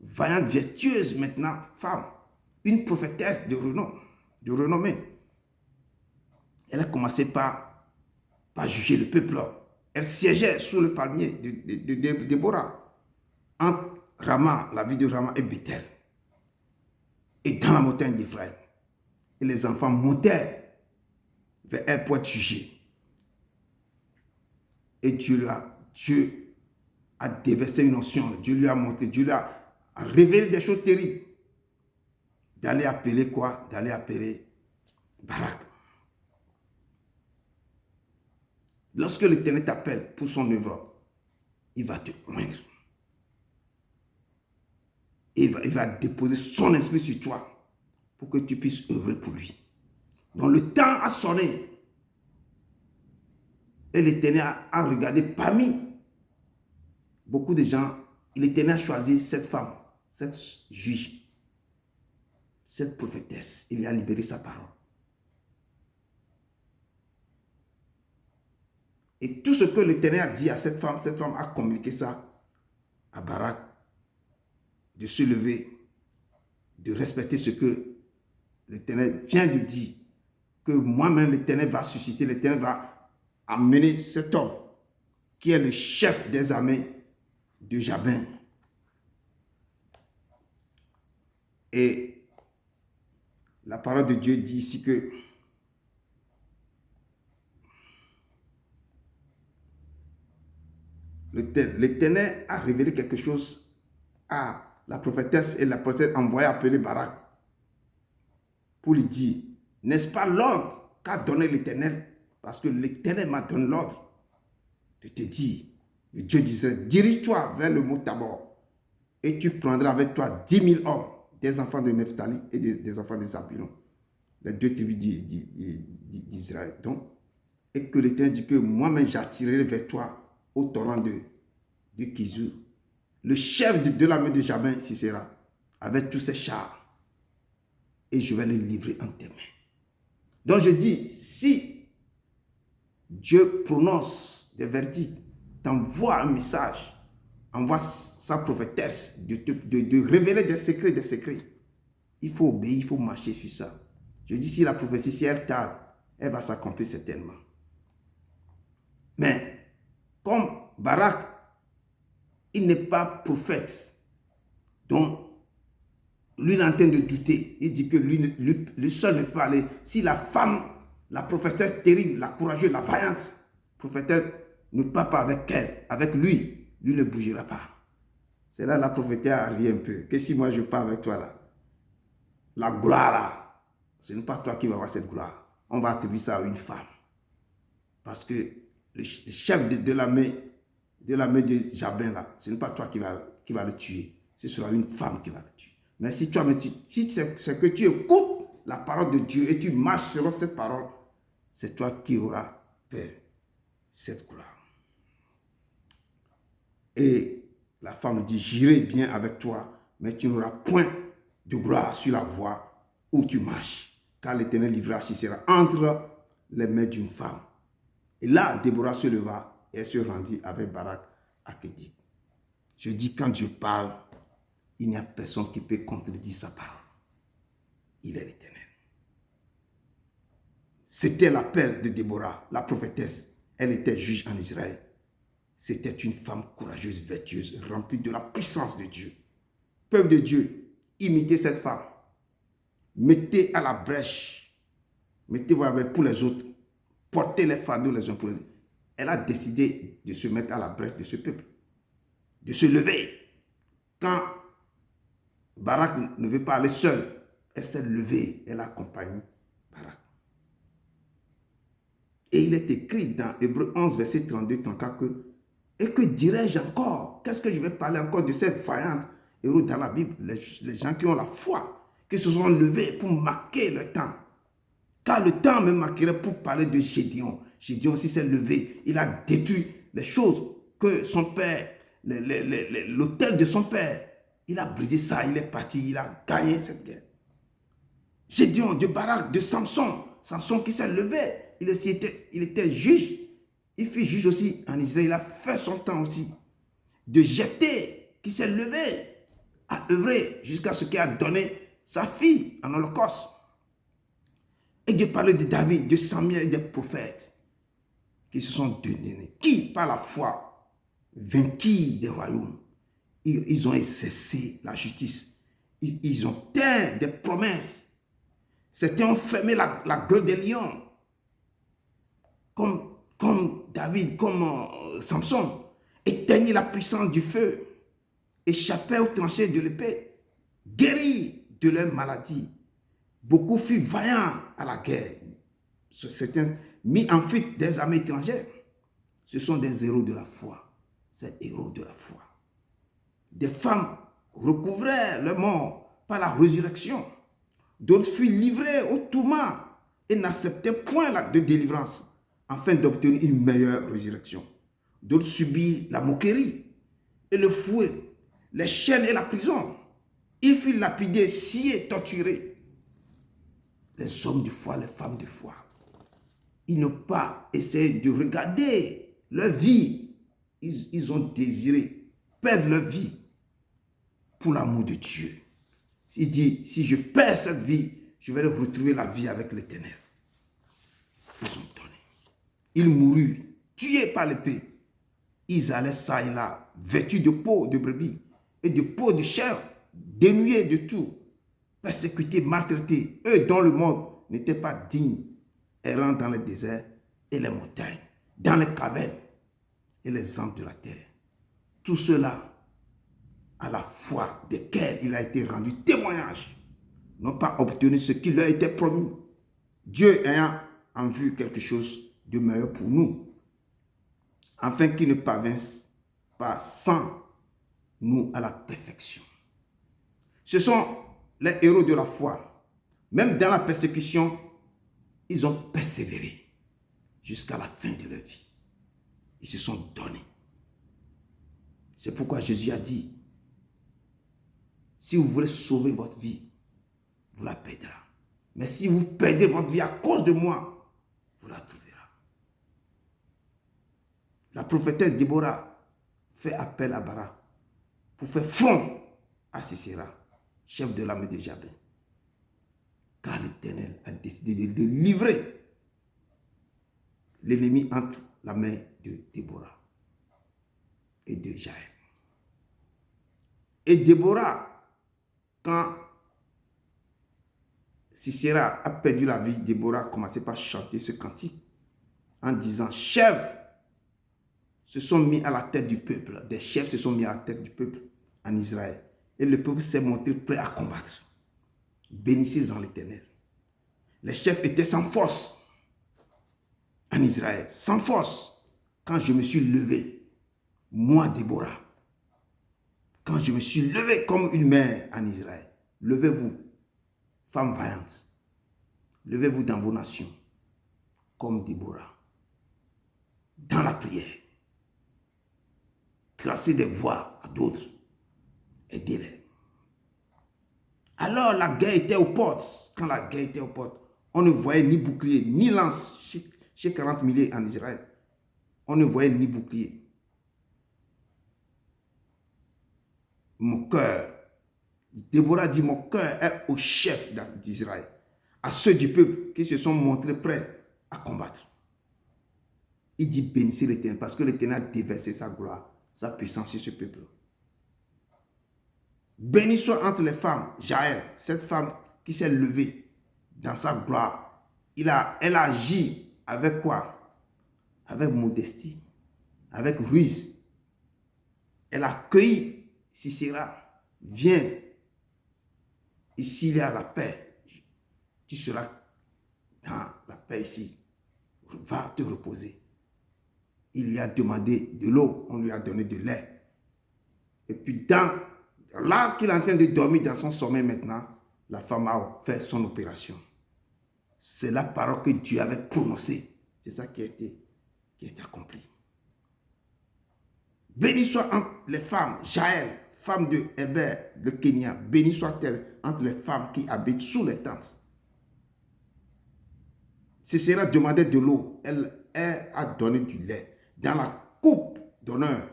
vaillante, vertueuse maintenant, femme, une prophétesse de renommée. Elle a commencé par juger le peuple. Elle siégeait sous le palmier de Déborah. entre Rama, la ville de Rama et Bethel, et dans la montagne d'Ephraïm. Et les enfants montaient vers elle pour être jugés. Et Dieu a déversé une onction. Dieu lui a montré, Dieu lui a révélé des choses terribles. D'aller appeler quoi? D'aller appeler Barak. Lorsque l'Éternel t'appelle pour son œuvre, il va te oindre. Il va déposer son esprit sur toi pour que tu puisses œuvrer pour lui. Donc le temps a sonné. Et l'Éternel a regardé parmi beaucoup de gens. L'Éternel a choisi cette femme, cette juge, cette prophétesse. Il a libéré sa parole. Et tout ce que l'Éternel a dit à cette femme a communiqué ça à Barak, de se lever, de respecter ce que l'Éternel vient de dire, que moi-même l'Éternel va susciter, l'Éternel va amener cet homme qui est le chef des armées de Jabin. Et la parole de Dieu dit ici que l'Éternel a révélé quelque chose à la prophétesse et la prophétesse a envoyé appeler Barak pour lui dire, n'est-ce pas l'ordre qu'a donné l'Éternel? Parce que l'Éternel m'a donné l'ordre de te dire, le Dieu d'Israël, dirige-toi vers le mont Tabor et tu prendras avec toi 10 000 hommes, des enfants de Nephtali et des enfants de Zabulon, les deux tribus d'Israël. Donc, et que l'Éternel dit que moi-même j'attirerai vers toi au torrent de Kizou, le chef de l'armée de Jabin, Sisera, avec tous ses chars, et je vais les livrer en tes mains. Donc je dis, si Dieu prononce des verdicts, t'envoie un message, envoie sa prophétesse de révéler des secrets, il faut obéir, il faut marcher sur ça. Je dis, si la prophétie, si elle tarde, elle va s'accomplir certainement. Mais, comme Barak, il n'est pas prophète, donc lui il est en train de douter. Il dit que lui seul ne peut pas aller. Si la femme, la prophétesse terrible, la courageuse, la vaillante prophétesse ne part pas avec elle, avec lui ne bougera pas. C'est là la prophétesse a ri un peu. Que si moi je pars avec toi là, la gloire là, ce n'est pas toi qui vas avoir cette gloire. On va attribuer ça à une femme. Parce que le chef de l'armée de Jabin là, ce n'est pas toi qui va le tuer. Ce sera une femme qui va le tuer. Mais si c'est que tu écoutes la parole de Dieu et tu marches selon cette parole, c'est toi qui auras fait cette gloire. Et la femme dit, j'irai bien avec toi, mais tu n'auras point de gloire sur la voie où tu marches, car l'Éternel livrera Sisera entre les mains d'une femme. Et là, Déborah se leva et elle se rendit avec Barak à Kédik. Je dis, quand Dieu parle, il n'y a personne qui peut contredire sa parole. Il est l'Éternel. C'était l'appel de Déborah, la prophétesse. Elle était juge en Israël. C'était une femme courageuse, vertueuse, remplie de la puissance de Dieu. Peuple de Dieu, imitez cette femme. Mettez à la brèche. Mettez-vous à la brèche pour les autres. Portez les fardeaux les uns pour les autres. Elle a décidé de se mettre à la brèche de ce peuple. De se lever. Quand Barak ne veut pas aller seul, elle s'est levée, elle accompagne Barak. Et il est écrit dans Hébreux 11, verset 32-34 que et que dirais-je encore? Qu'est-ce que je vais parler encore de cette vaillante héros dans la Bible? Les gens qui ont la foi, qui se sont levés pour marquer le temps. Car le temps me marquerait pour parler de Gédéon. Gédéon aussi s'est levé. Il a détruit les choses que son père, l'autel de son père, il a brisé ça, il est parti, il a gagné cette guerre. Gédéon, de Barak, de Samson. Samson qui s'est levé, il était juge. Il fut juge aussi en Israël, il a fait son temps aussi. De Jephthé, qui s'est levé à œuvrer jusqu'à ce qu'il a donné sa fille en holocauste. Et de parler de David, de Samuel et des prophètes qui se sont donnés, qui par la foi vainquirent des royaumes. ils ont exercé la justice. Ils ont tint des promesses. Certains ont fermé la gueule des lions. Comme David, comme Samson. Éteignit la puissance du feu. Échappèrent aux tranchées de l'épée. Guéris de leur maladie. Beaucoup furent vaillants à la guerre. Certains mis en fuite des armées étrangères. Ce sont des héros de la foi. Ces héros de la foi. Des femmes recouvrèrent leur mort par la résurrection. D'autres furent livrés au tourment et n'acceptaient point de délivrance afin d'obtenir une meilleure résurrection. D'autres subirent la moquerie et le fouet, les chaînes et la prison. Ils furent lapidés, sciés, torturés. Les hommes de foi, les femmes de foi, ils n'ont pas essayé de regarder leur vie. Ils ont désiré perdre leur vie pour l'amour de Dieu. Il dit, si je perds cette vie, je vais retrouver la vie avec l'Éternel. Ils ont donné. Ils moururent, tués par l'épée. Ils allaient ça et là, vêtus de peau de brebis et de peau de chair, dénués de tout, persécutés, maltraités, eux dont le monde n'était pas digne, errant dans les déserts et les montagnes, dans les cavernes et les angles de la terre. Tout cela, à la foi desquels il a été rendu témoignage, n'ont pas obtenu ce qui leur était promis. Dieu ayant en vue quelque chose de meilleur pour nous, afin qu'ils ne parvinssent pas sans nous à la perfection. Ce sont les héros de la foi. Même dans la persécution, ils ont persévéré jusqu'à la fin de leur vie. Ils se sont donnés. C'est pourquoi Jésus a dit, si vous voulez sauver votre vie, vous la perdrez. Mais si vous perdez votre vie à cause de moi, vous la trouverez. La prophétesse Déborah fait appel à Barak pour faire front à Sisera, chef de l'armée de Jabin. Car l'Éternel a décidé de livrer l'ennemi entre la main de Déborah et de Jaël. Et Déborah, quand Sisera a perdu la vie, Déborah a commencé par chanter ce cantique en disant, chefs se sont mis à la tête du peuple, des chefs se sont mis à la tête du peuple en Israël. Et le peuple s'est montré prêt à combattre. Bénissez-en l'Éternel. Les chefs étaient sans force en Israël, sans force. Quand je me suis levé, moi Déborah, quand je me suis levé comme une mère en Israël, levez-vous, femmes vaillantes, levez-vous dans vos nations, comme Déborah, dans la prière. Tracez des voies à d'autres, aidez-les. Alors la guerre était aux portes. Quand la guerre était aux portes, on ne voyait ni bouclier, ni lance chez 40 milliers en Israël. On ne voyait ni bouclier. Mon cœur, Déborah dit, mon cœur est au chef d'Israël, à ceux du peuple qui se sont montrés prêts à combattre. Il dit, bénissez l'Éternel, parce que l'Éternel a déversé sa gloire, sa puissance sur ce peuple. Béni soit entre les femmes, Jaël, cette femme qui s'est levée dans sa gloire. Elle a agi avec quoi? Avec modestie, avec ruse. Elle a accueilli Sisera. Viens, ici il y a la paix. Tu seras dans la paix ici. Va te reposer. Il lui a demandé de l'eau, on lui a donné de lait. Et puis là qu'il est en train de dormir dans son sommeil maintenant, la femme a fait son opération. C'est la parole que Dieu avait prononcée. C'est ça qui a été accompli. Béni soit entre les femmes, Jaël, femme de Héber, le Kenya. Béni soit-elle entre les femmes qui habitent sous les tentes. Sisera demandait de l'eau. Elle a donné du lait. Dans la coupe d'honneur,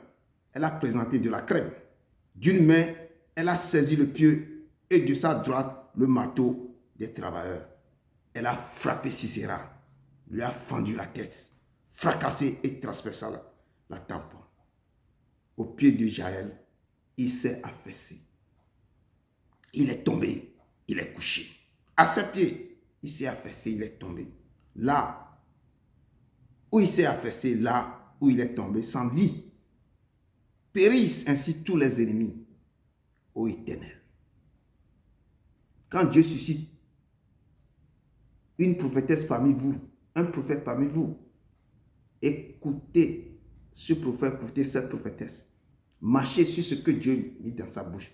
elle a présenté de la crème. D'une main, elle a saisi le pieu et de sa droite, le marteau des travailleurs. Elle a frappé Sisera, lui a fendu la tête, fracassé et transpercé la tempe. Au pied de Jaël, il s'est affaissé. Il est tombé, il est couché. À ses pieds, il s'est affaissé, il est tombé. Là où il s'est affaissé, là où il est tombé, sans vie. Périssent ainsi tous les ennemis, ô Éternel. Quand Dieu suscite une prophétesse parmi vous, un prophète parmi vous, écoutez ce prophète, écoutez cette prophétesse. Marchez sur ce que Dieu mit dans sa bouche.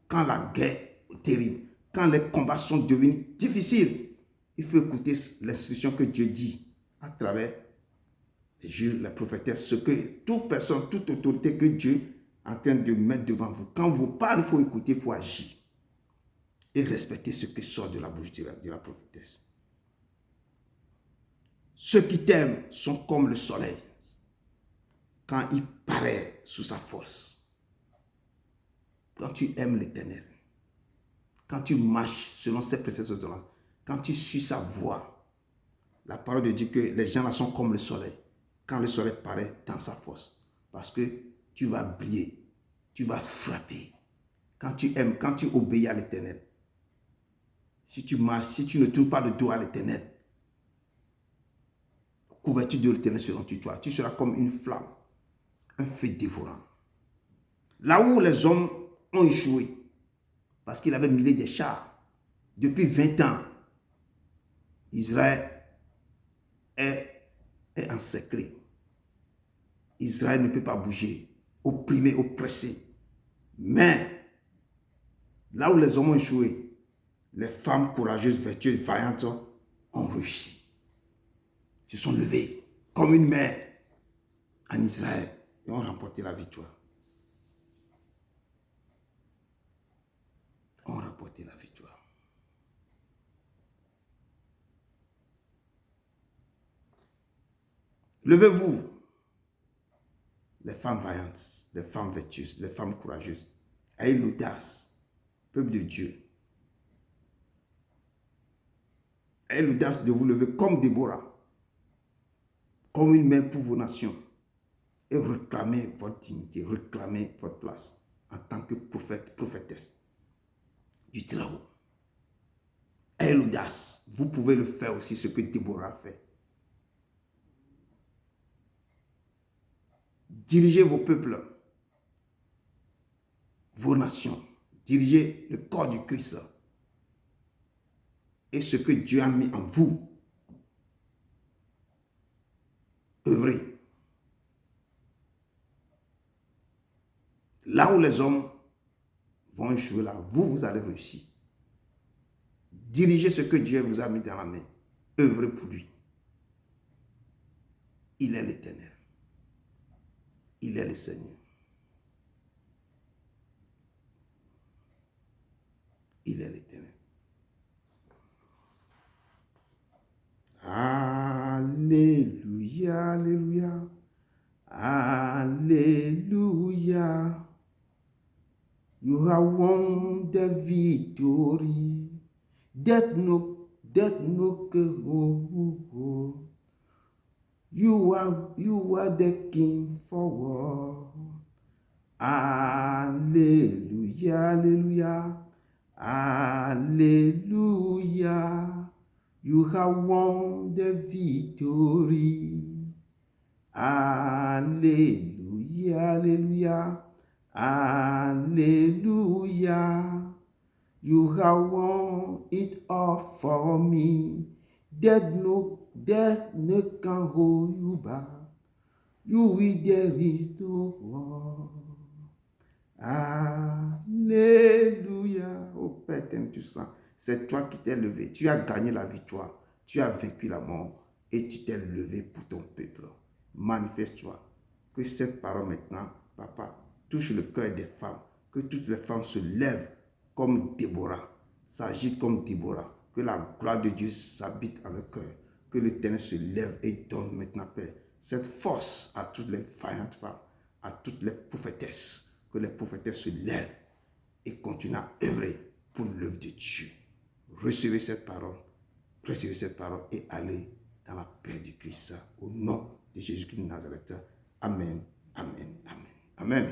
Quand la guerre est terrible, quand les combats sont devenus difficiles, il faut écouter l'instruction que Dieu dit à travers les juges, les prophétesses, ce que toute personne, toute autorité que Dieu est en train de mettre devant vous. Quand vous parlez, il faut écouter, il faut agir. Et respecter ce qui sort de la bouche de la prophétesse. Ceux qui t'aiment sont comme le soleil quand il paraît sous sa force. Quand tu aimes l'Éternel, quand tu marches selon ses préceptes, quand tu suis sa voix, la parole de Dieu que les gens là sont comme le soleil. Quand le soleil paraît dans sa force, parce que tu vas briller, tu vas frapper. Quand tu aimes, quand tu obéis à l'Éternel, si tu marches, si tu ne tournes pas le dos à l'Éternel, couverture de l'Éternel selon toi, tu seras comme une flamme, un feu dévorant. Là où les hommes ont échoué, parce qu'il avait milé des chars, depuis 20 ans, Israël est encerclé. Israël ne peut pas bouger, opprimé, oppressé. Mais, là où les hommes ont échoué, les femmes courageuses, vertueuses, vaillantes ont réussi. Se sont levées comme une mère en Israël et ont remporté la victoire. Ont remporté la victoire. Levez-vous, les femmes vaillantes, les femmes vertueuses, les femmes courageuses. Ayez l'audace, peuple de Dieu. Ayez l'audace de vous lever comme Déborah, comme une mère pour vos nations, et réclamer votre dignité, réclamer votre place en tant que prophète, prophétesse du Très-Haut. Ayez l'audace. Vous pouvez le faire aussi, ce que Déborah a fait. Dirigez vos peuples, vos nations. Dirigez le corps du Christ. Et ce que Dieu a mis en vous. Œuvrez. Là où les hommes vont échouer, là, vous allez réussir. Dirigez ce que Dieu vous a mis dans la main. Œuvrez pour lui. Il est l'Éternel. Il est le Seigneur. Il est l'Éternel. Alléluia, alléluia. Alléluia. You have won the victory. Death no You are the king forward. Alléluia, alléluia. Alléluia. You have won the victory. Alléluia, alléluia. Alléluia. You have won it all for me. Death no can hold you back. You will there is no war. Alléluia. Oh Père, tu sens. C'est toi qui t'es levé. Tu as gagné la victoire. Tu as vaincu la mort. Et tu t'es levé pour ton peuple. Manifeste-toi. Que cette parole maintenant, Papa, touche le cœur des femmes. Que toutes les femmes se lèvent comme Déborah. S'agitent comme Déborah. Que la gloire de Dieu s'habite dans le cœur. Que l'Éternel se lève et donne maintenant, Père, cette force à toutes les vaillantes femmes, à toutes les prophétesses. Que les prophétesses se lèvent et continuent à œuvrer pour l'œuvre de Dieu. Recevez cette parole et allez dans la paix du Christ. Au nom de Jésus-Christ de Nazareth. Amen, amen, amen, amen.